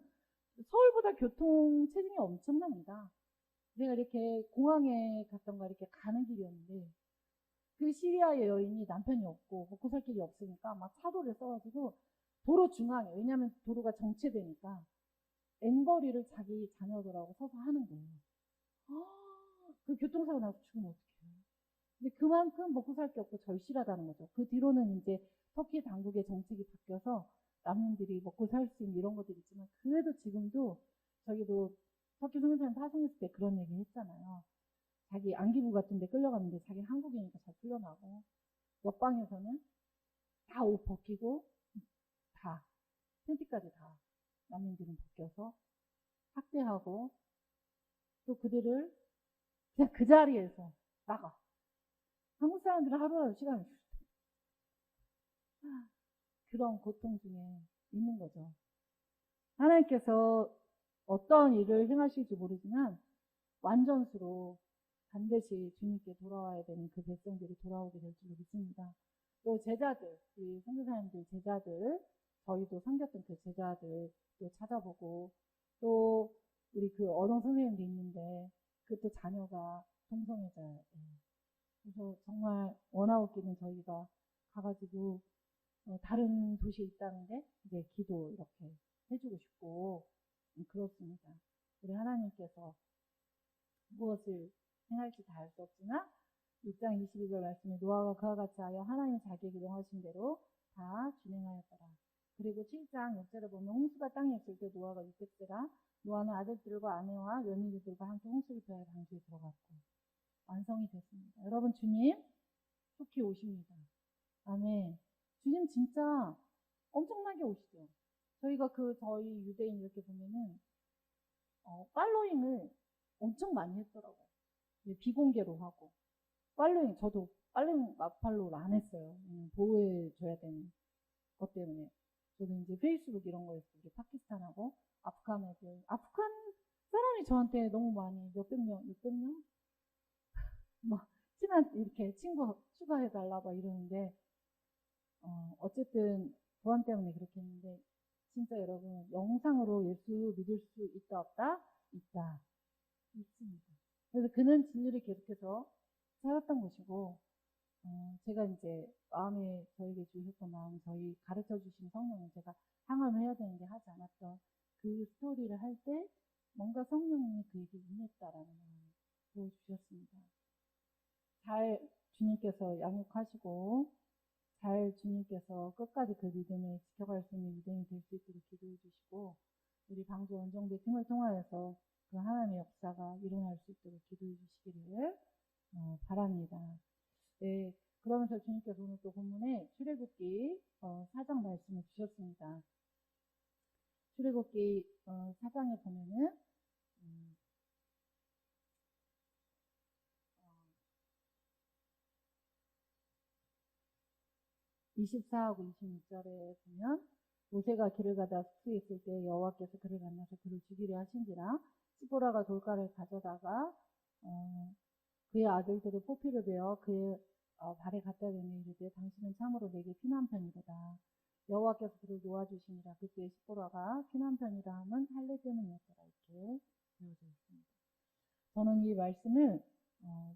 서울보다 교통 체증이 엄청납니다. 내가 이렇게 공항에 갔던가 이렇게 가는 길이었는데 그 시리아의 여인이 남편이 없고 먹고 살 길이 없으니까 막 차도를 써가지고 도로 중앙에 왜냐하면 도로가 정체되니까 앵벌이를 자기 자녀들하고 서서 하는 거예요. 그 교통사고 나서 죽으면 어떡해요. 근데 그만큼 먹고 살 게 없고 절실하다는 거죠. 그 뒤로는 이제 터키 당국의 정책이 바뀌어서 난민들이 먹고 살 수 있는 이런 것들이 있지만 그래도 지금도 저기도 터키 선교사님 파송했을 때 그런 얘기 했잖아요. 자기 안기부 같은 데 끌려갔는데 자기 한국이니까 잘 풀려나고 옆방에서는 다 옷 벗기고 다 팬티까지 다 난민들은 벗겨서 학대하고 또 그들을 그냥 그 자리에서 나가. 한국 사람들은 하루하루 시간을 줄 때. 그런 고통 중에 있는 거죠. 하나님께서 어떤 일을 행하실지 모르지만 완전수로 반드시 주님께 돌아와야 되는 그 백성들이 돌아오게 될 줄로 믿습니다. 또 제자들, 우리 선교사님들 제자들, 저희도 섬겼던 그 제자들 또 찾아보고, 또 우리 그 어동 선생님도 있는데 그것도 자녀가 동성애자예요. 그래서 정말 원아웃기는 저희가 가가지고 다른 도시에 있다는데 이제 기도 이렇게 해주고 싶고 그렇습니다. 우리 하나님께서 무엇을 행할지 다 알 수 없으나 6장 22절 말씀에 노아가 그와 같이 하여 하나님이 자기에게 명하신 대로 다 진행하였더라. 그리고 7장 6절에 보면 홍수가 땅에 있을 때 노아가 600세라 노아는 아들들과 아내와 며느리들과 함께 홍수를 피하여 방주에 들어갔고 완성이 됐습니다. 여러분 주님 속히 오십니다. 아멘. 주님 진짜 엄청나게 오시죠. 저희가 저희 유대인 이렇게 보면은 팔로잉을 엄청 많이 했더라고요. 비공개로 하고 팔로잉 저도 팔로잉 마팔로우를 안 했어요. 보호해줘야 되는 것 때문에. 저도 이제 페이스북 이런 거에서 우리 파키스탄하고 아프간 애들, 아프간 사람이 저한테 너무 많이 몇백 명, 600명? 막 친한 이렇게 친구 추가해달라 막 이러는데 어쨌든 보안 때문에 그렇게 했는데 진짜 여러분 영상으로 예수 믿을 수 있다 없다? 있다. 있습니다. 그래서 그는 진리를 계속해서 살았던 것이고 제가 이제 마음에 저에게 주셨던 마음 저희 가르쳐 주신 성령은 제가 항암을 해야 되는데 하지 않았던 그 스토리를 할 때 뭔가 성령님이 그에게 임했다라는 마음을 보여주셨습니다. 잘 주님께서 양육하시고 잘 주님께서 끝까지 그 믿음을 지켜갈 수 있는 믿음이 될 수 있도록 기도해 주시고 우리 방주 원정대 팀을 통하여서 그 하나님의 역사가 일어날 수 있도록 기도해 주시기를 바랍니다. 네, 그러면서 주님께서 오늘 또 본문에 출애굽기 4장 말씀을 주셨습니다. 출애굽기 4장에 보면은 24하고 26절에 보면 모세가 길을 가다 숙소에 있을 때 여호와께서 그를 만나서 그를 죽이려 하신지라 시보라가 돌가를 가져다가 그의 아들들의 포피를 베어 그의 발에 갖다 대며 이르되 당신은 참으로 내게 피난편이로다. 여호와께서 그를 놓아주시니라. 그때 시보라가 피난편이라 함은 할례 때문이었더라. 이렇게 되어져 있습니다. 저는 이 말씀을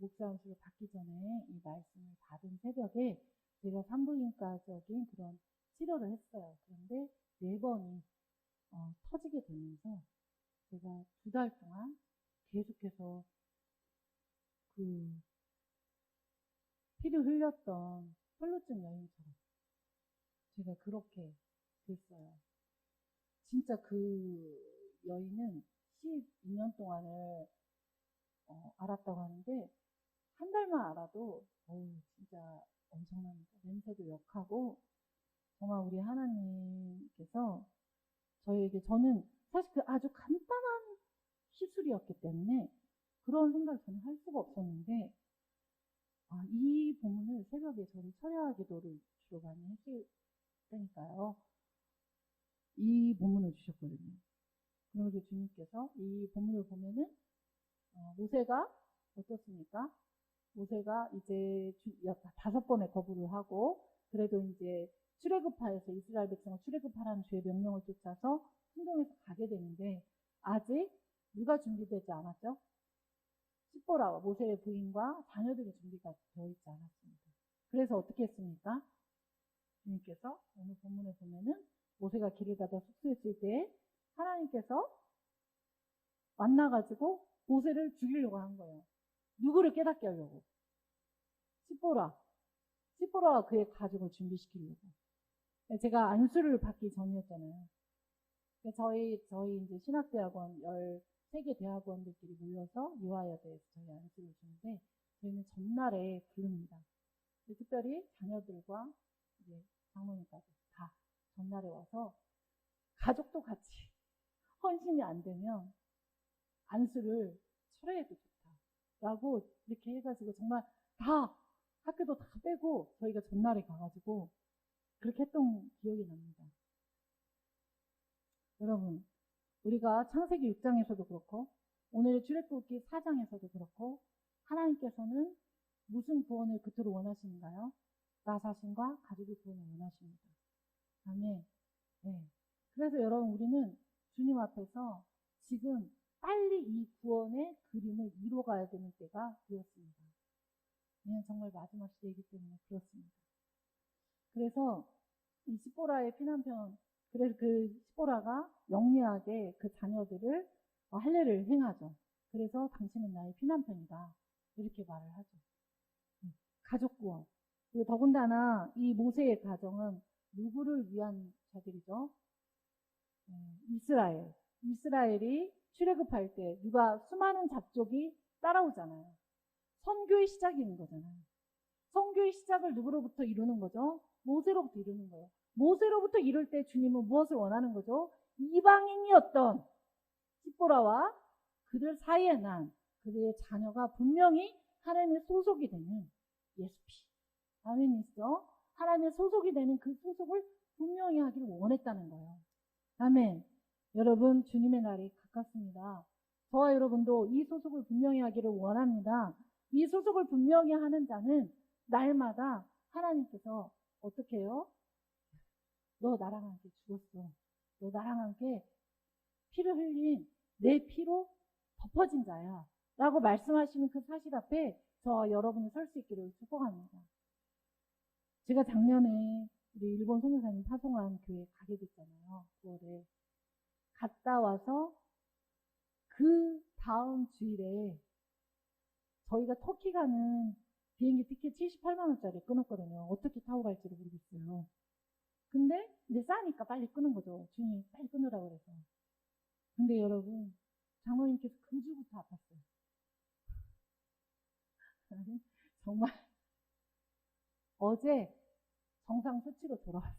목사 안수를 받기 전에 이 말씀을 받은 새벽에 제가 산부인과적인 그런 치료를 했어요. 그런데 4번이 터지게 되면서 제가 2달 동안 계속해서 그 피를 흘렸던 혈루증 여인처럼 제가 그렇게 됐어요. 진짜 그 여인은 12년 동안을 알았다고 하는데 한 달만 알아도 진짜 엄청납니다. 냄새도 역하고 정말 우리 하나님께서 저희에게 저는 사실 그 아주 간단한 시술이었기 때문에 그런 생각을 저는 할 수가 없었는데 이 본문을 새벽에 저를 철야 기도를 주로 많이 했을 때니까요. 이 본문을 주셨거든요. 그러면서 주님께서 이 본문을 보면은 모세가 어떻습니까? 모세가 이제 5번의 거부를 하고 그래도 이제 출애굽하여서 이스라엘 백성을 출애굽하라는 주의 명령을 쫓아서 순종해서 가게 되는데 아직 누가 준비되지 않았죠? 시보라와 모세의 부인과 자녀들이 준비가 되어 있지 않았습니다. 그래서 어떻게 했습니까? 주님께서 오늘 본문에 보면은 모세가 길을 가다 숙소했을 때 하나님께서 만나가지고 모세를 죽이려고 한 거예요. 누구를 깨닫게 하려고? 시보라와 그의 가족을 준비시키려고. 제가 안수를 받기 전이었잖아요. 저희 이제 신학대학원 13개 대학원들끼리 모여서 유아여대에서 저희 안수를 주는데 저희는 전날에 부릅니다. 특별히 자녀들과 이제 장모님까지 다 전날에 와서 가족도 같이 헌신이 안 되면 안수를 철회해도 좋다. 라고 이렇게 해가지고 정말 다 학교도 다 빼고 저희가 전날에 가가지고 그렇게 했던 기억이 납니다. 여러분, 우리가 창세기 6장에서도 그렇고 오늘 출애굽기 4장에서도 그렇고 하나님께서는 무슨 구원을 그토록 원하시는가요? 나 자신과 가족의 구원을 원하십니다. 아멘. 네. 그래서 여러분, 우리는 주님 앞에서 지금 빨리 이 구원의 그림을 이뤄가야 되는 때가 되었습니다. 이는 정말 마지막 시대이기 때문에 그렇습니다. 그래서 이 시보라의 피난편, 그래서 그 시보라가 영리하게 그 자녀들을 할례를 행하죠. 그래서 당신은 나의 피난편이다. 이렇게 말을 하죠. 가족 구원. 그리고 더군다나 이 모세의 가정은 누구를 위한 자들이죠? 이스라엘. 이스라엘이 출애굽할 때 누가 수많은 잡족이 따라오잖아요. 선교의 시작인 거잖아요. 선교의 시작을 누구로부터 이루는 거죠? 모세로부터 이루는 거예요. 모세로부터 이룰 때 주님은 무엇을 원하는 거죠? 이방인이었던 시보라와 그들 사이에 난 그들의 자녀가 분명히 하나님의 소속이 되는 예수피. 아멘이죠? 하나님의 소속이 되는 그 소속을 분명히 하기를 원했다는 거예요. 아멘. 여러분, 주님의 날이 가깝습니다. 저와 여러분도 이 소속을 분명히 하기를 원합니다. 이 소속을 분명히 하는 자는 날마다 하나님께서 어떻게 해요? 너 나랑 함께 죽었어. 너 나랑 함께 피를 흘린 내 피로 덮어진 자야. 라고 말씀하시는 그 사실 앞에 저와 여러분이 설 수 있기를 축복합니다. 제가 작년에 우리 일본 선교사님 파송한 교회 가게 됐잖아요. 9월에. 갔다 와서 그 다음 주일에 저희가 터키 가는 비행기 티켓 78만원짜리 끊었거든요. 어떻게 타고 갈지를 모르겠어요. 근데 이제 싸니까 빨리 끄는 거죠. 주인이 빨리 끊으라고 그래서. 근데 여러분, 장모님께서 그 주부터 아팠어요. 정말 어제 정상 수치로 돌아왔어요.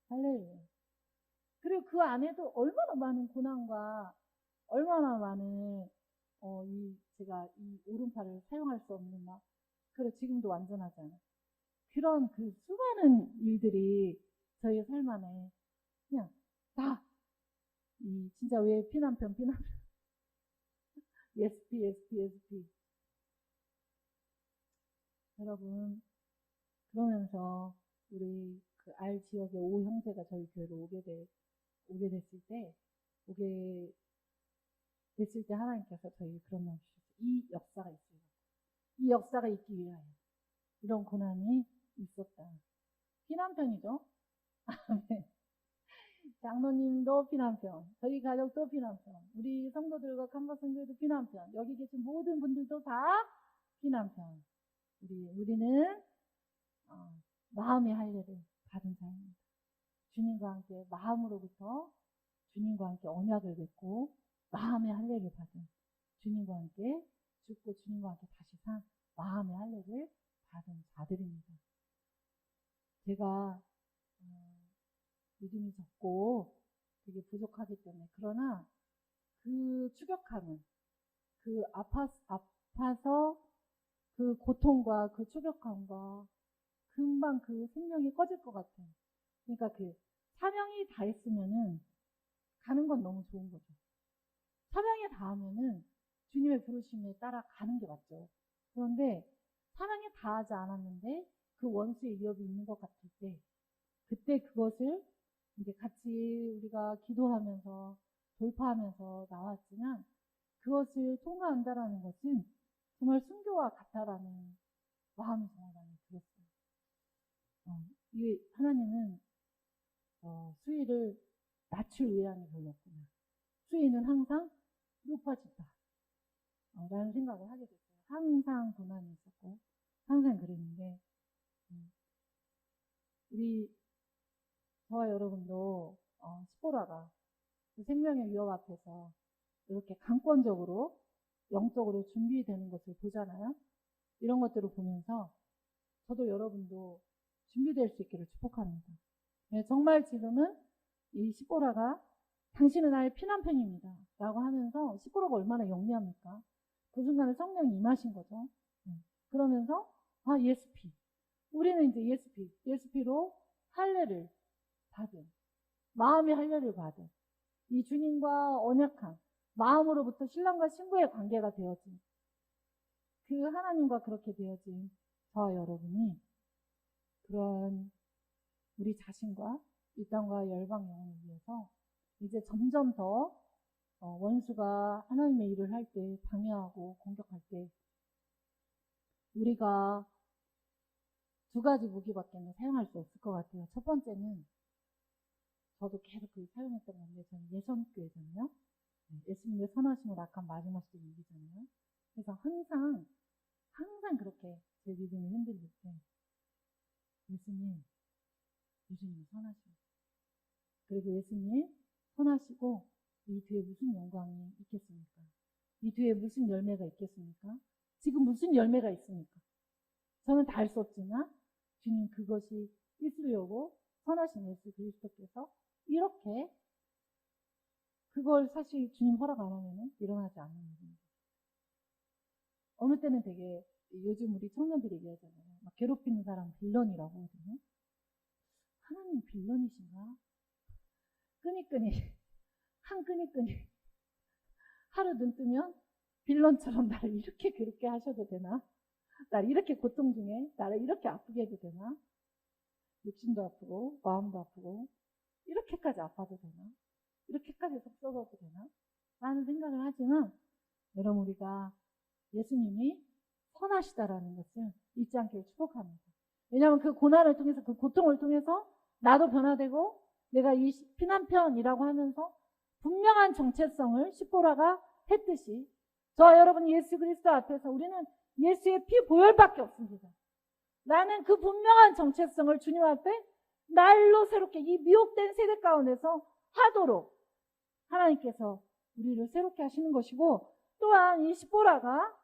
할렐루야. 그리고 그 안에도 얼마나 많은 고난과 얼마나 많은 제가 이 오른팔을 사용할 수 없는 막, 그래 지금도 완전하잖아요. 그런 그 수많은 일들이 저희 삶 안에 그냥 다 진짜 왜 피난편 SP 여러분, 그러면서 우리 그 R 지역의 5 형제가 저희 교회로 오게 됐을 때 하나님께서 저희 그런 마음 주셨어요. 이 역사가 있어요. 이 역사가 있기 위하여 이런 고난이 있었다. 피난편이죠. 장로님도 피난편, 저희 가족도 피난편, 우리 성도들과 칸바 성교회도 피난편, 여기 계신 모든 분들도 다 피난편. 우리는 마음의 할례를 받은 자입니다. 주님과 함께 마음으로부터 주님과 함께 언약을 맺고 마음의 할례를 받은, 주님과 함께 죽고 주님과 함께 다시 산 마음의 할례를 받은 자들입니다. 제가 믿음이 적고 되게 부족하기 때문에, 그러나 그 추격하는, 그 아파서 그 고통과 그 추격함과 금방 그 생명이 꺼질 것 같은, 그러니까 그 사명이 다했으면은 가는 건 너무 좋은 거죠. 사명이 다하면은 주님의 부르심에 따라 가는 게 맞죠. 그런데 사명이 다하지 않았는데 그 원수의 위협이 있는 것 같을 때, 그때 그것을 이제 같이 우리가 기도하면서 돌파하면서 나왔지만, 그것을 통과한다라는 것은 정말 순교와 같다라는 마음이 정말 많이 들었어요. 이게 하나님은 수위를 낮출 의향이 별로 없구나. 수위는 항상 높아진다. 라는 생각을 하게 됐어요. 항상 고난이 있었고 항상 그랬는데, 저와 여러분도 시보라가 그 생명의 위협 앞에서 이렇게 강권적으로 영적으로 준비되는 것을 보잖아요. 이런 것들을 보면서 저도 여러분도 준비될 수 있기를 축복합니다. 네, 정말 지금은 이 시보라가 당신은 나의 피난편입니다 라고 하면서, 시보라가 얼마나 영리합니까? 그 순간에 성령이 임하신 거죠. 그러면서 예수피. 우리는 이제 예수피로 할례를 받은, 마음의 할례를 받은 이 주님과 언약한 마음으로부터 신랑과 신부의 관계가 되어진, 그 하나님과 그렇게 되어진 저와 여러분이 그런 우리 자신과 이 땅과 열방 영혼을 위해서 이제 점점 더 원수가 하나님의 일을 할 때, 방해하고 공격할 때 우리가 두 가지 무기밖에 사용할 수 없을 것 같아요. 첫 번째는 저도 계속 사용했던 건데, 저는 예선교회잖아요. 예수님의 선하심을 악한 마지막 시대에 이기잖아요. 그래서 항상 그렇게 제 믿음이 흔들릴 때 예수님 선하시고, 그리고 예수님 선하시고 이 뒤에 무슨 영광이 있겠습니까? 이 뒤에 무슨 열매가 있겠습니까? 지금 무슨 열매가 있습니까? 저는 다 알 수 없지만 주님 그것이 있으려고 선하신 예수 그리스도께서 이렇게, 그걸 사실 주님 허락 안 하면 일어나지 않는 일입니다. 어느 때는 되게, 요즘 우리 청년들이 얘기하잖아요. 막 괴롭히는 사람 빌런이라고 하거든요. 하나님 빌런이신가? 끈끈이 하루 눈 뜨면 빌런처럼 나를 이렇게 괴롭게 하셔도 되나? 나를 이렇게 고통 중에 나를 이렇게 아프게 해도 되나? 육신도 아프고 마음도 아프고 이렇게까지 아파도 되나? 이렇게까지 속 썩어도 되나? 라는 생각을 하지만, 여러분, 우리가 예수님이 선하시다라는 것을 잊지 않기를 축복합니다. 왜냐하면 그 고난을 통해서, 그 고통을 통해서 나도 변화되고, 내가 이 피난편이라고 하면서 분명한 정체성을 십보라가 했듯이, 저와 여러분 예수 그리스도 앞에서 우리는 예수의 피 보혈밖에 없습니다. 나는 그 분명한 정체성을 주님 앞에 날로 새롭게, 이 미혹된 세대 가운데서 하도록 하나님께서 우리를 새롭게 하시는 것이고, 또한 이 십보라가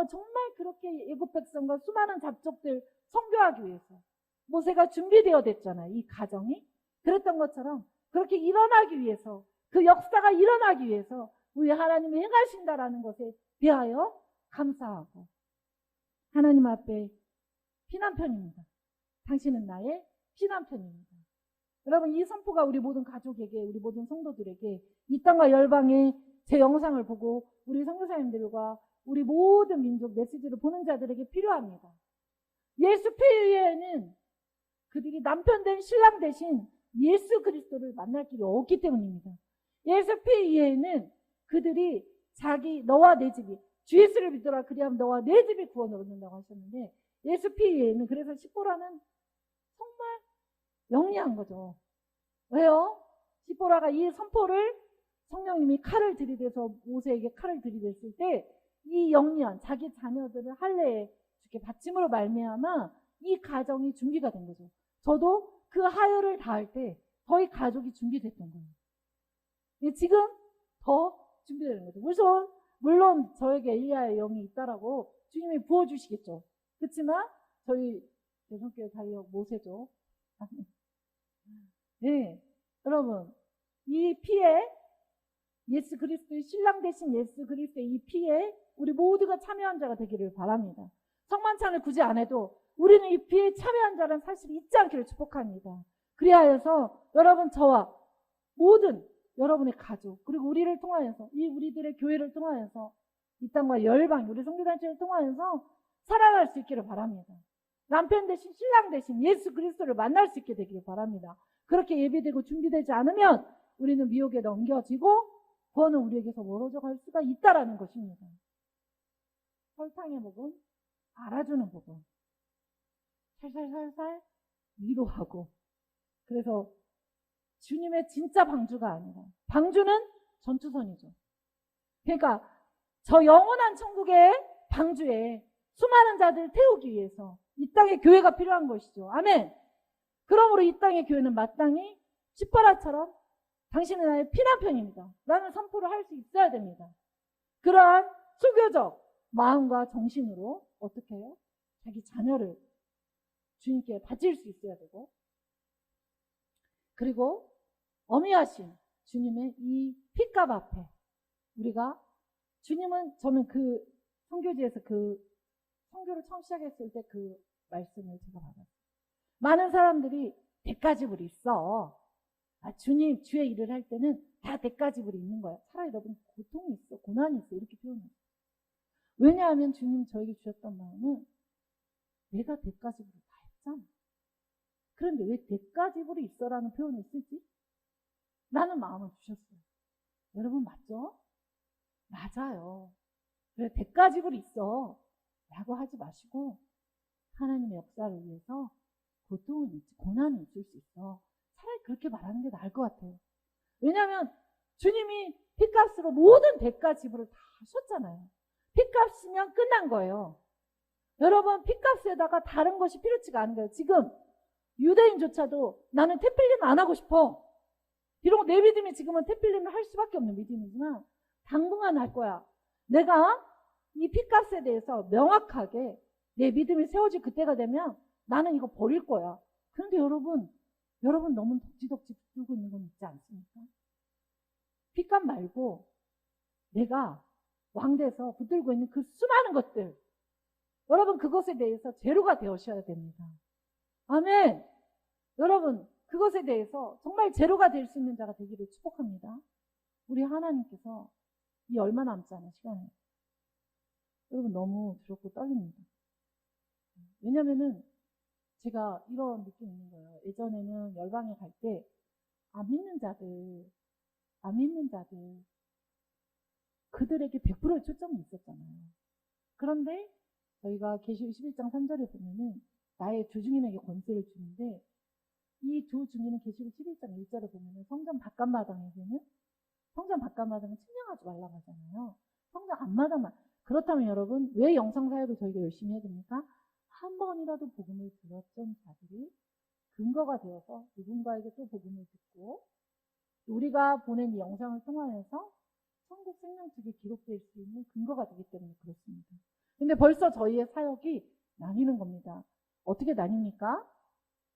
정말 그렇게 애국 백성과 수많은 잡족들 선교하기 위해서 모세가 준비되어 됐잖아요. 이 가정이 그랬던 것처럼 그렇게 일어나기 위해서, 그 역사가 일어나기 위해서 우리 하나님이 행하신다라는 것에 대하여 감사하고, 하나님 앞에 피난편입니다. 당신은 나의 피난편입니다. 여러분, 이 선포가 우리 모든 가족에게, 우리 모든 성도들에게, 이 땅과 열방의 제 영상을 보고 우리 선교사님들과 우리 모든 민족 메시지를 보는 자들에게 필요합니다. 예수 피 위에는 그들이 남편 된 신랑 대신 예수 그리스도를 만날 길이 없기 때문입니다. 예수 피 위에는 그들이 너와 내 집이 주 예수를 믿더라 그리하면 너와 내 집이 구원을 얻는다고 하셨는데, 예수 피 위에는, 그래서 십보라는 정말 영리한 거죠. 왜요? 십보라가 이 선포를, 성령님이 칼을 들이대서 모세에게 칼을 들이댔을 때 이 영리한 자기 자녀들을 할례에 주께 바침으로 말미암아 이 가정이 준비가 된 거죠. 저도 그 하혈을 다할 때 저희 가족이 준비됐던 거예요. 지금 더 준비되는 거죠. 물론 저에게 엘리야의 영이 있다라고 주님이 부어주시겠죠. 그렇지만 저희 대성교회 다이역 모세죠. 네, 여러분, 이 피에, 예수 그리스도의 신랑 대신 예수 그리스도의 이 피에 우리 모두가 참여한 자가 되기를 바랍니다. 성만찬을 굳이 안 해도 우리는 이 피에 참여한 자는 사실 잊지 않기를 축복합니다. 그리하여서 여러분, 저와 모든 여러분의 가족, 그리고 우리를 통하여서, 이 우리들의 교회를 통하여서, 이 땅과 열방, 우리 성교단체를 통하여서 살아갈 수 있기를 바랍니다. 남편 대신 신랑 대신 예수 그리스도를 만날 수 있게 되기를 바랍니다. 그렇게 예비되고 준비되지 않으면 우리는 미혹에 넘겨지고 구원은 우리에게서 멀어져 갈 수가 있다라는 것입니다. 설탕의 복음, 알아주는 복음, 살살살살 위로하고, 그래서 주님의 진짜 방주가 아니라, 방주는 전투선이죠. 그러니까 저 영원한 천국의 방주에 수많은 자들을 태우기 위해서 이 땅에 교회가 필요한 것이죠. 아멘. 그러므로 이 땅의 교회는 마땅히 십보라처럼 당신은 나의 피난편입니다 라는 선포를 할 수 있어야 됩니다. 그러한 수교적 마음과 정신으로 어떻게 해요? 자기 자녀를 주님께 바칠 수 있어야 되고, 그리고 어미하신 주님의 이 핏값 앞에 우리가 주님은 저는 그 선교지에서 그 선교를 처음 시작했을 때 그 말씀을 제가 받았어요. 많은 사람들이 대가지불이 있어. 주님 주의 일을 할 때는 다 대가지불이 있는 거야. 차라리 여러분 고통이 있어, 고난이 있어 이렇게 표현해요. 왜냐하면 주님 저에게 주셨던 마음은 내가 대가지불을 다 했잖아. 그런데 왜 대가지불이 있어라는 표현을 쓰지? 라는 마음을 주셨어요. 여러분 맞죠? 맞아요. 그래 대가지불이 있어 라고 하지 마시고 하나님의 역사를 위해서 고통은 있지, 고난이 있을 수 있어. 차라리 그렇게 말하는 게 나을 것 같아요. 왜냐하면 주님이 핏값으로 모든 대가 지불을 다 하셨잖아요. 핏값이면 끝난 거예요. 여러분 핏값에다가 다른 것이 필요치가 않은 거예요. 지금 유대인조차도 나는 테필린 안 하고 싶어. 비록 내 믿음이 지금은 테필린을 할 수밖에 없는 믿음이지만 당분간 할 거야. 내가 이 핏값에 대해서 명확하게 내 믿음이 세워질 그때가 되면 나는 이거 버릴 거야. 그런데 여러분 너무 덕지덕지 붙들고 있는 건 있지 않습니까? 핏값 말고 내가 왕돼서 붙들고 있는 그 수많은 것들, 여러분 그것에 대해서 제로가 되어셔야 됩니다. 아멘. 여러분 그것에 대해서 정말 제로가 될 수 있는 자가 되기를 축복합니다. 우리 하나님께서 이 얼마 남지 않은 시간에 여러분 너무 두렵고 떨립니다. 왜냐면은 제가 이런 느낌이 있는 거예요. 예전에는 열방에 갈 때 안 믿는 자들 그들에게 100%의 초점이 있었잖아요. 그런데 저희가 계시록 11장 3절에 보면은 나의 두 증인에게 권세를 주는데 이 두 증인은 계시록 11장 1절에 보면은 성전 바깥마당에서는 성전 바깥마당은 측량하지 말라고 하잖아요. 성전 앞마당만. 그렇다면 여러분 왜 영상사역을 저희가 열심히 해야 됩니까? 한 번이라도 복음을 들었던 자들이 근거가 되어서 누군가에게 또 복음을 듣고 우리가 보낸 이 영상을 통하여서 천국 생명책에 기록될 수 있는 근거가 되기 때문에 그렇습니다. 근데 벌써 저희의 사역이 나뉘는 겁니다. 어떻게 나뉩니까?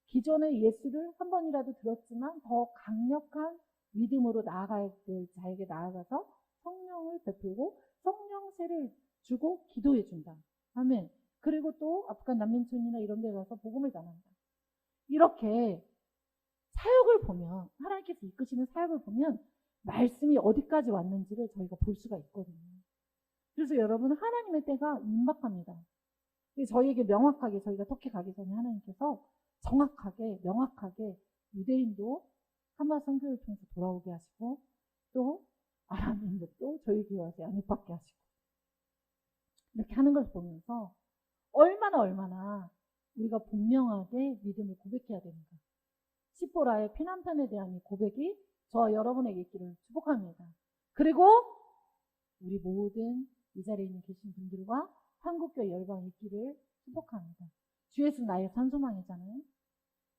기존의 예수를 한 번이라도 들었지만 더 강력한 믿음으로 나아가야 될 자에게 나아가서 성령을 베풀고 성령세를 주고 기도해 준다. 아멘. 그리고 또 아프간 난민촌이나 이런 데 가서 복음을 전한다. 이렇게 사역을 보면 하나님께서 이끄시는 사역을 보면 말씀이 어디까지 왔는지를 저희가 볼 수가 있거든요. 그래서 여러분 하나님의 때가 임박합니다. 저희에게 명확하게 저희가 터키 가기 전에 하나님께서 정확하게 명확하게 유대인도 하마 선교를 통해서 돌아오게 하시고 또 아람 민족도 저희 교회 와서 양육받게 하시고 이렇게 하는 것을 보면서 얼마나 우리가 분명하게 믿음을 고백해야 되는가. 시보라의 피난편에 대한 이 고백이 저와 여러분에게 있기를 축복합니다. 그리고 우리 모든 이 자리에 있는 계신 분들과 한국교회 열방이 있기를 축복합니다. 주 예수 나의 산소망이잖아요.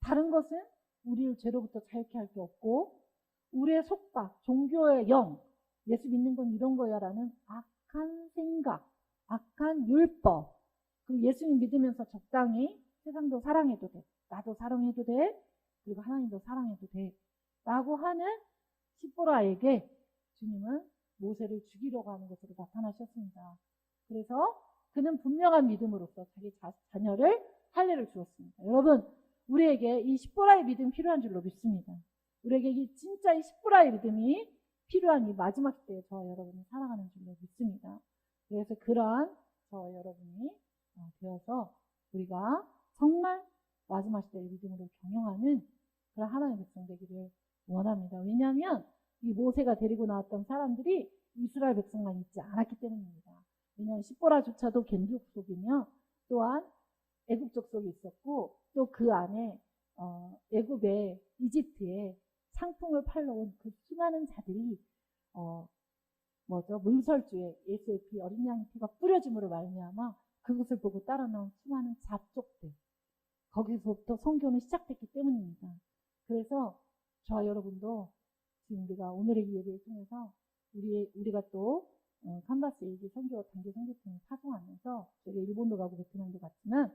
다른 것은 우리를 죄로부터 자유케 할 게 없고 우리의 속박, 종교의 영, 예수 믿는 건 이런 거야 라는 악한 생각, 악한 율법, 그리고 예수님 믿으면서 적당히 세상도 사랑해도 돼, 나도 사랑해도 돼, 그리고 하나님도 사랑해도 돼 라고 하는 시보라에게 주님은 모세를 죽이려고 하는 것으로 나타나셨습니다. 그래서 그는 분명한 믿음으로써 자기 자녀를 할례를 주었습니다. 여러분 우리에게 이 시보라의 믿음이 필요한 줄로 믿습니다. 우리에게 진짜 이 시보라의 믿음이 필요한 이 마지막 시대에 저와 여러분이 살아가는 줄로 믿습니다. 그래서 그러한 저와 여러분이 되어서 우리가 정말 마지막 시대의 믿음으로 경영하는 그런 하나님의 백성 되기를 원합니다. 왜냐하면 이 모세가 데리고 나왔던 사람들이 이스라엘 백성만 있지 않았기 때문입니다. 왜냐하면 시보라조차도 겐 족속이며 또한 애굽 족속이 있었고 또 그 안에 애굽에 이집트에 상품을 팔러 온 그 수많은 자들이 물설주에 예수의 피, 어린 양의 피가 뿌려짐으로 말미암아 그것을 보고 따라 나온 수많은 잡족들, 거기서부터 선교는 시작됐기 때문입니다. 그래서 저와 여러분도 지금 우리가 오늘의 이 예배를 통해서 우리가 또 캄바스 일기 선교 단기 선교팀을 파송하면서 저희가 일본도 가고 베트남도 갔지만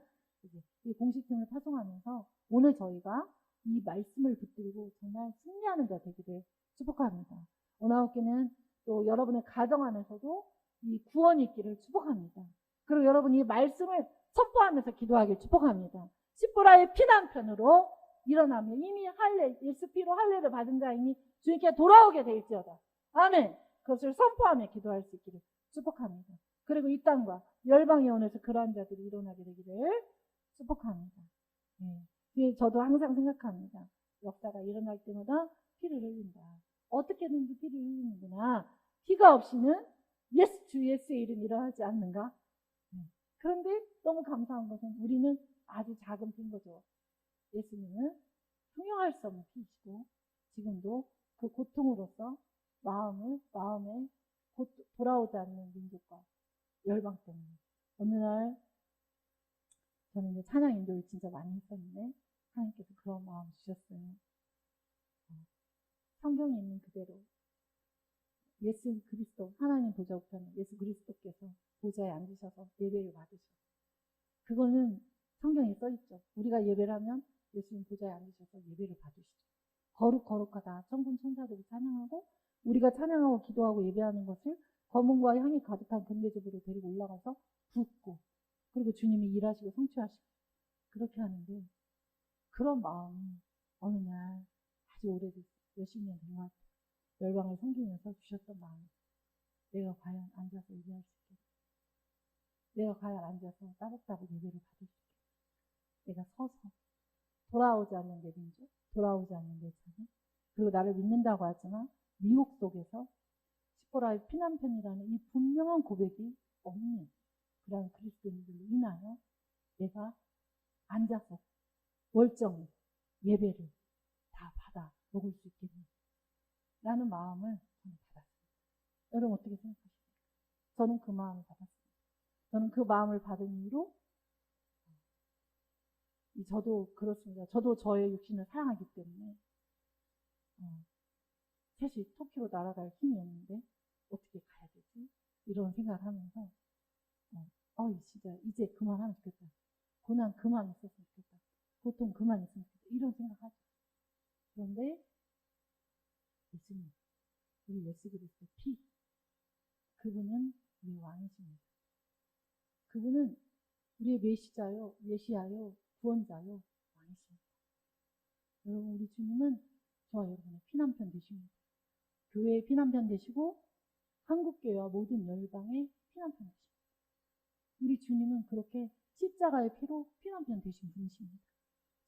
이 공식팀을 파송하면서 오늘 저희가 이 말씀을 붙들고 정말 승리하는 자 되기를 축복합니다. 오나우께는 또 여러분의 가정 안에서도 이 구원이 있기를 축복합니다. 그리고 여러분이 이 말씀을 선포하면서 기도하길 축복합니다. 십보라의 피난편으로 일어나면 이미 할례, 예수 피로 할례를 받은 자이니 주님께 돌아오게 될지어다. 아멘. 그것을 선포하며 기도할 수 있기를 축복합니다. 그리고 이 땅과 열방의 원에서 그러한 자들이 일어나게 되기를 축복합니다. 네. 저도 항상 생각합니다. 역사가 일어날 때마다 피를 흘린다. 어떻게든지 피를 흘리는구나. 피가 없이는 주 예수의 일은 일어나지 않는가? 그런데 너무 감사한 것은 우리는 아주 작은 피인 거죠. 예수님은 형용할 수 없는 피이시고 지금도 그 고통으로서 마음에 돌아오지 않는 민족과 열방 때문에 어느 날 저는 이제 찬양 인도를 진짜 많이 했었는데 하나님께서 그런 마음을 주셨어요. 성경에 있는 그대로 예수 그리스도 하나님 보좌 우편에 예수 그리스도께서 보좌에 앉으셔서 예배를 받으셔. 그거는 성경에 써있죠. 우리가 예배를 하면 예수님 보좌에 앉으셔서 예배를 받으시죠. 거룩하다. 천군 천사들이 찬양하고 우리가 찬양하고 기도하고 예배하는 것을 검은과 향이 가득한 금대접으로 데리고 올라가서 붓고 그리고 주님이 일하시고 성취하시고 그렇게 하는데 그런 마음이 어느 날 아주 오래됐어요. 몇십 년 된 것 같아요. 열방을 섬기면서 주셨던 마음. 내가 과연 앉아서 예배할 수 있겠다. 내가 과연 앉아서 따박따박 예배를 받을 수 있겠다. 내가 서서 돌아오지 않는 내 민족, 돌아오지 않는 내 자녀, 그리고 나를 믿는다고 하지만 미혹 속에서 십보라의 피난편이라는 이 분명한 고백이 없는 그런 그리스도인들로 인하여 내가 앉아서 월정히 예배를 다 받아 먹을 수 있겠니? 라는 마음을 저는 받았습니다. 여러분 어떻게 생각하십니까? 저는 그 마음을 받았습니다. 저는 그 마음을 받은 이후로 저도 그렇습니다. 저도 저의 육신을 사랑하기 때문에 셋이 터키로 날아갈 힘이 없는데 어떻게 가야 되지? 이런 생각을 하면서 진짜 이제 그만하면 좋겠다. 고난 그만 있었으면 좋겠다. 고통 그만 있으면 좋겠다. 이런 생각하죠. 그런데 예수님, 우리 예수 그리스도 피, 그분은 우리 왕이십니다. 그분은 우리의 메시아요, 구원자요, 왕이십니다. 여러분, 우리 주님은 저와 여러분의 피난편 되십니다. 교회의 피난편 되시고 한국교회와 모든 열방의 피난편 되십니다. 우리 주님은 그렇게 십자가의 피로 피난편 되신 분이십니다.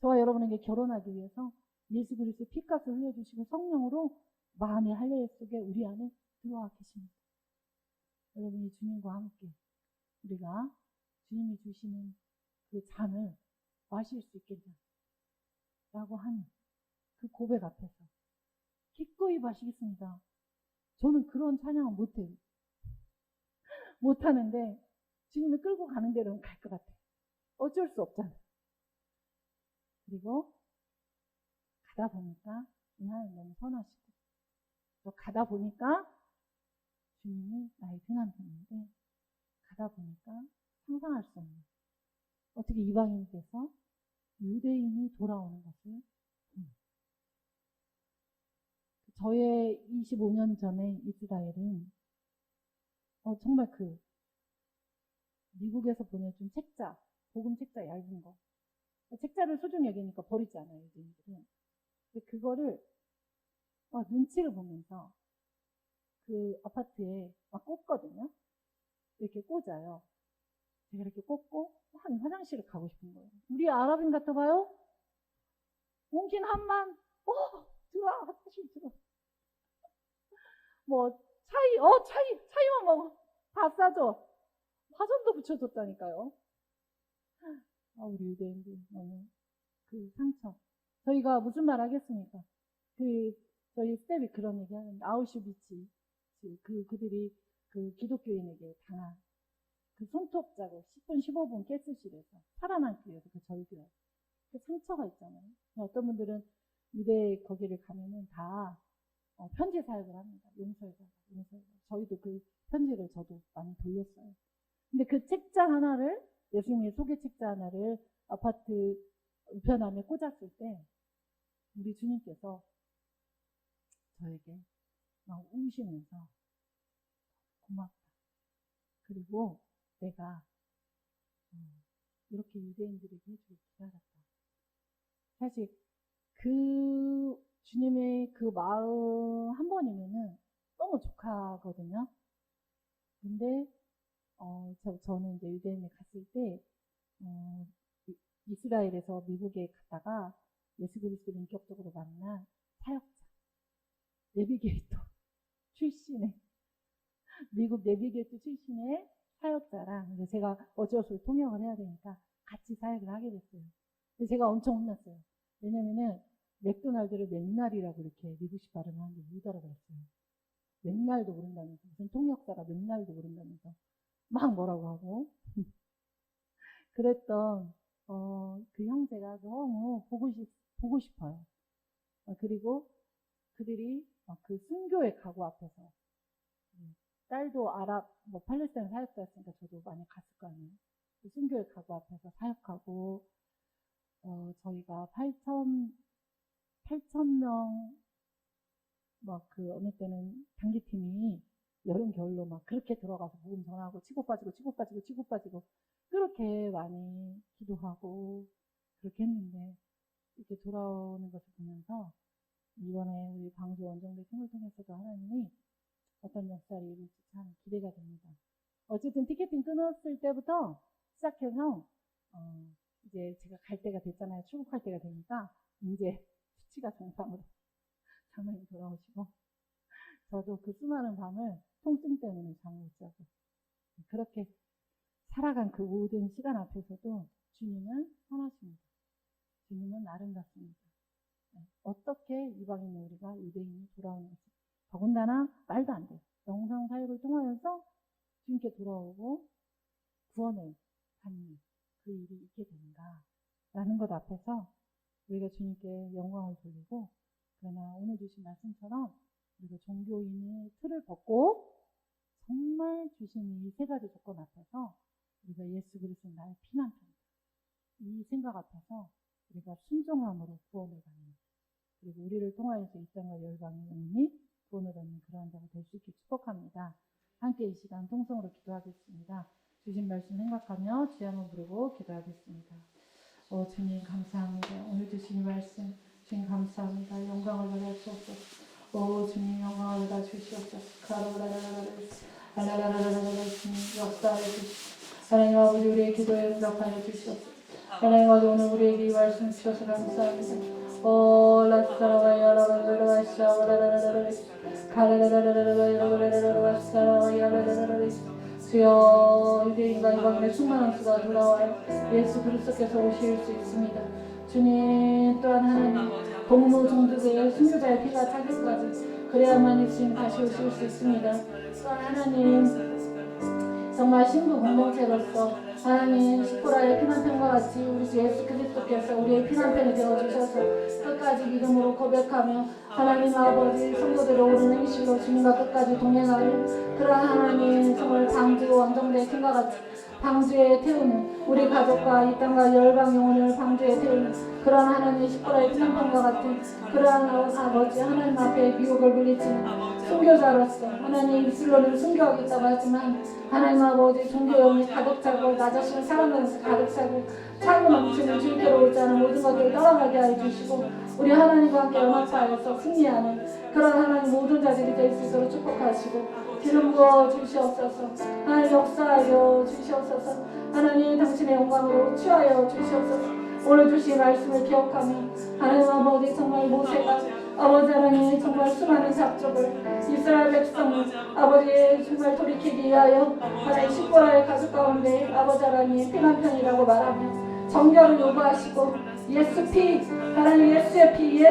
저와 여러분에게 결혼하기 위해서 예수 그리스도의 피값을 흘려주시고 성령으로 마음의 할례 속에 우리 안에 들어와 계십니다. 여러분이 주님과 함께 우리가 주님이 주시는 그 잔을 마실 수 있겠냐라고 하는 그 고백 앞에서 기꺼이 마시겠습니다. 저는 그런 찬양은 못해요. 못하는데 주님이 끌고 가는 대로는 갈 것 같아요. 어쩔 수 없잖아요. 그리고 가다 보니까 하나님 너무 선하시고 또 가다 보니까 주님이 나의 피난처인데 가다 보니까 상상할 수 없는 어떻게 이방인이 돼서 유대인이 돌아오는 것을 저의 25년 전에 이스라엘은 정말 미국에서 보내준 책자, 복음 책자 얇은 거 책자를 소중히 여기니까 버리지 않아요. 유대인들은. 근데 그거를 눈치를 보면서 그 아파트에 막 꽂거든요. 이렇게 꽂아요. 제가 이렇게 꽂고 화장실을 가고 싶은 거예요. 우리 아랍인 같아봐요. 몽킨 한만 들어와 화장실 들어. 뭐 차이만 먹어. 다 싸줘. 화전도 붙여줬다니까요. 우리 유대인들 너무 그 상처. 저희가 무슨 말 하겠습니까? 저희 스텝이 그런 얘기 하는데 아우슈비츠 그들이 그 기독교인에게 당한 그 손톱 자국 10분 15분 가스실에서 살아남기 위해서 그 절규 그 상처가 있잖아요. 어떤 분들은 유대 거기를 가면은 다 편지 사역을 합니다. 용서해서. 저희도 그 편지를 저도 많이 돌렸어요. 근데 그 책자 하나를 예수님의 소개 책자 하나를 아파트 우편함에 꽂았을 때 우리 주님께서 저에게 막 우시면서 고맙다. 그리고 내가 이렇게 유대인들에게 해주길 기다렸다. 사실 그 주님의 그 마음 한 번이면은 너무 족하거든요. 근데 저는 이제 유대인에 갔을 때 이스라엘에서 미국에 갔다가 예수 그리스도를 인격적으로 만난 사역자, 내비게이터 출신의 미국 내비게이터 출신의 사역자랑 이제 제가 어쩔 수 없이 통역을 해야 되니까 같이 사역을 하게 됐어요. 근데 제가 엄청 혼났어요. 왜냐면은 맥도날드를 맥날이라고 이렇게 미국식 발음을 하는데 못 알아들었어요. 맥날도 모른다면서, 무슨 통역사가 맥날도 모른다면서 막 뭐라고 하고 그랬던 그 형제가 너무 보고 싶어요. 그리고 그들이 그 순교의 각오 앞에서, 딸도 팔레스타인 사역자였으니까 저도 많이 갔을 거 아니에요. 그 순교의 각오 앞에서 사역하고, 저희가 8,000명, 어느 때는 단기팀이 여름, 겨울로 그렇게 들어가서 복음 전하고, 치고 빠지고, 그렇게 많이 기도하고, 그렇게 했는데, 이렇게 돌아오는 것을 보면서, 이번에 우리 방주 원정대 팀을 통해서도 하나님이 어떤 역사를 이룰지 참 기대가 됩니다. 어쨌든 티켓팅 끊었을 때부터 시작해서, 이제 제가 갈 때가 됐잖아요. 출국할 때가 되니까, 이제 수치가 정상으로 장로님 돌아오시고, 저도 그 수많은 밤을 통증 때문에 잠을 못 자고, 그렇게 살아간 그 모든 시간 앞에서도 주님은 선하십니다. 주님은 아름답습니다. 어떻게 이방인의 우리가 유대인이 돌아오는 것이, 더군다나 말도 안 돼요. 영상 사역을 통하여서 주님께 돌아오고 구원을 받는 그 일이 있게 되는가 라는 것 앞에서 우리가 주님께 영광을 돌리고, 그러나 오늘 주신 말씀처럼 우리가 종교인의 틀을 벗고 정말 주신 이 세 가지 조건 앞에서 우리가 예수 그리스도 나의 피난처다, 이 생각 앞에서 우리가 순종함으로 구원을 받는, 그리고 우리를 통하여서 이 땅과 열방의 영혼이 구원을 얻는 그러한 자가 될 수 있게 축복합니다. 함께 이 시간 통성으로 기도하겠습니다. 주신 말씀 생각하며 주여 한번 부르고 기도하겠습니다. 주님 감사합니다. 오늘 주신 말씀 주님 감사합니다. 영광을 받아 주옵소서. 주님 영광을 받아 주시옵소서. 주님 역사해 주시옵소서. 하나님 아버지 우리의 기도에 응답하여 주시옵소서. 하나님 아버지 오늘 우리에게 이 말씀 주셔서 감사합니다. 주여 유대인과 이방인의 충만한 수가 돌아와요. 예수 그리스도께서 오실 수 있습니다. 주님 또한 하나님 동무 종족의 순교자의 피가 타기까지 그래야만 주님 다시 오실 수 있습니다. 또한 하나님 정말 신부 공동체로서 하나님 시코라의 피난편과 같이 우리 주 예수 그리스도께서 우리의 피난편이 되어주셔서 끝까지 믿음으로 고백하며 하나님 아버지 성도들의 옳은 행실로 주님과 끝까지 동행하는 그러한 하나님 정말 방주 원정대 팀과 같이 방주에 태우는 우리 가족과 이 땅과 열방 영혼을 방주에 태우는 그러한 하나님 시코라의 피난편과 같은 그러한 아버지 하나님 앞에 미혹을 물리치는 순교자로서 하나님 이슬로를 순교하겠다고 하지만 하나님 아버지 종교영이 가득 차고 나 자신을 사랑하면서 가득 차고 차고 넘치는 주께로 오지 않은 모든 것들을 떠나가게 해주시고 우리 하나님과 함께 연합하여서 승리하는 그런 하나님 모든 자들이 될 수 있도록 축복하시고 기름 부어 주시옵소서. 하나님 역사하여 주시옵소서. 하나님 당신의 영광으로 취하여 주시옵소서. 오늘 주신 말씀을 기억하며 하나님 아버지 정말 모세가 아버지 하나님 정말 수많은 잡족을 이스라엘 백성을 아버지 정말 돌이키기 위하여 하나님 시코라의 가족 가운데 아버지 하나님 피난편이라고 말하며 정결을 요구하시고 예수 피 하나님 예수의 피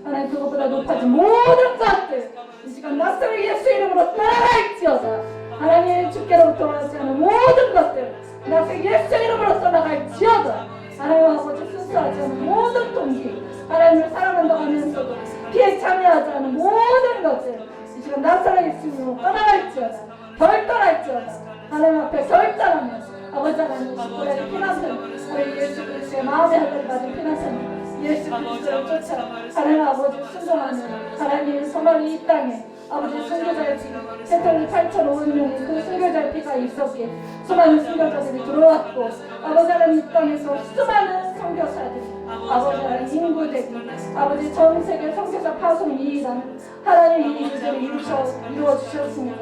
하나님 그것보다 높아진 모든 것들 이 시간 나사렛 예수 이름으로 떠나갈지어다. 하나님 주께로부터 원하지 않은 모든 것들 나사렛 예수 이름으로 떠나갈지어다. 하나님 아버지 순수하지 않은 모든 동기 하나님을 사랑한다고 하면서도 피에 참여하지 않은 모든 것들 이 시간 나사렛 예수 이름으로 떠나갈지어다. 결단할지어다. 하나님 앞에 결단하며 아버지 하나님 시코라의 피난편 우리 예수 그리스도의 마음의 하늘을 받은 피난편 예수 그리스도를 쫓아 하나님 아버지 순종하는 하나님의 소망이 이 땅에 아버지 순교자의 피, 세상에 8,500명의 그 순교자의 피가 있었기에 수많은 순교자들이 들어왔고 아버지 하나님 이 땅에서 수많은 선교사들이 아버지 하나님 인구대비 아버지 전 세계 선교사 파송 이익이라는 하나님 이 일들을 이루어 주셨습니다.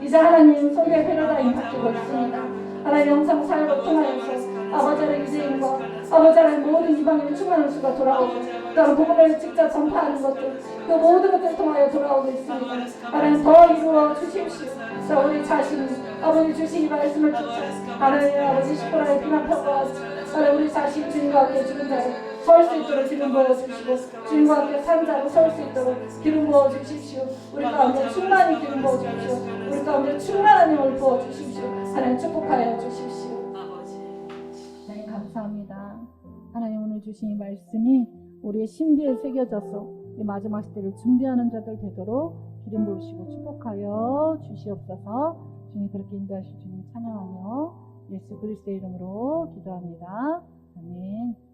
이제 하나님 선교의 패러다임 바뀌고 있습니다. 하나님 영상 사역을 통하여서 아버지 하나님 유대인과 아버지 하나님 모든 이방인의 충만한 수가 돌아오고 또한 복음을 직접 전파하는 것들 그 모든 것들을 통하여 돌아오고 있습니다. 하나님 더 이루어 주십시오. 자 우리 자신이 아버지 주신 이 말씀을 듣자 하나님 아버지 십보라의 비난평과 하나님 우리 자신 주님과 함께 죽은 자를 설 수 있도록 기름 부어주시고 주님과 함께 산 자로 설 수 있도록 기름 부어주십시오. 우리 가운데 충만히 기름 부어주십시오. 우리 가운데 충만한 힘을 부어주십시오. 하나님 축복하여 주십시오. 하나님 감사합니다. 하나님 오늘 주신 이 말씀이 우리의 신비에 새겨져서 이 마지막 시대를 준비하는 자들 되도록 기름 부으시고 축복하여 주시옵소서. 주님 그렇게 인도하실 주님 찬양하며 예수 그리스도의 이름으로 기도합니다. 아멘.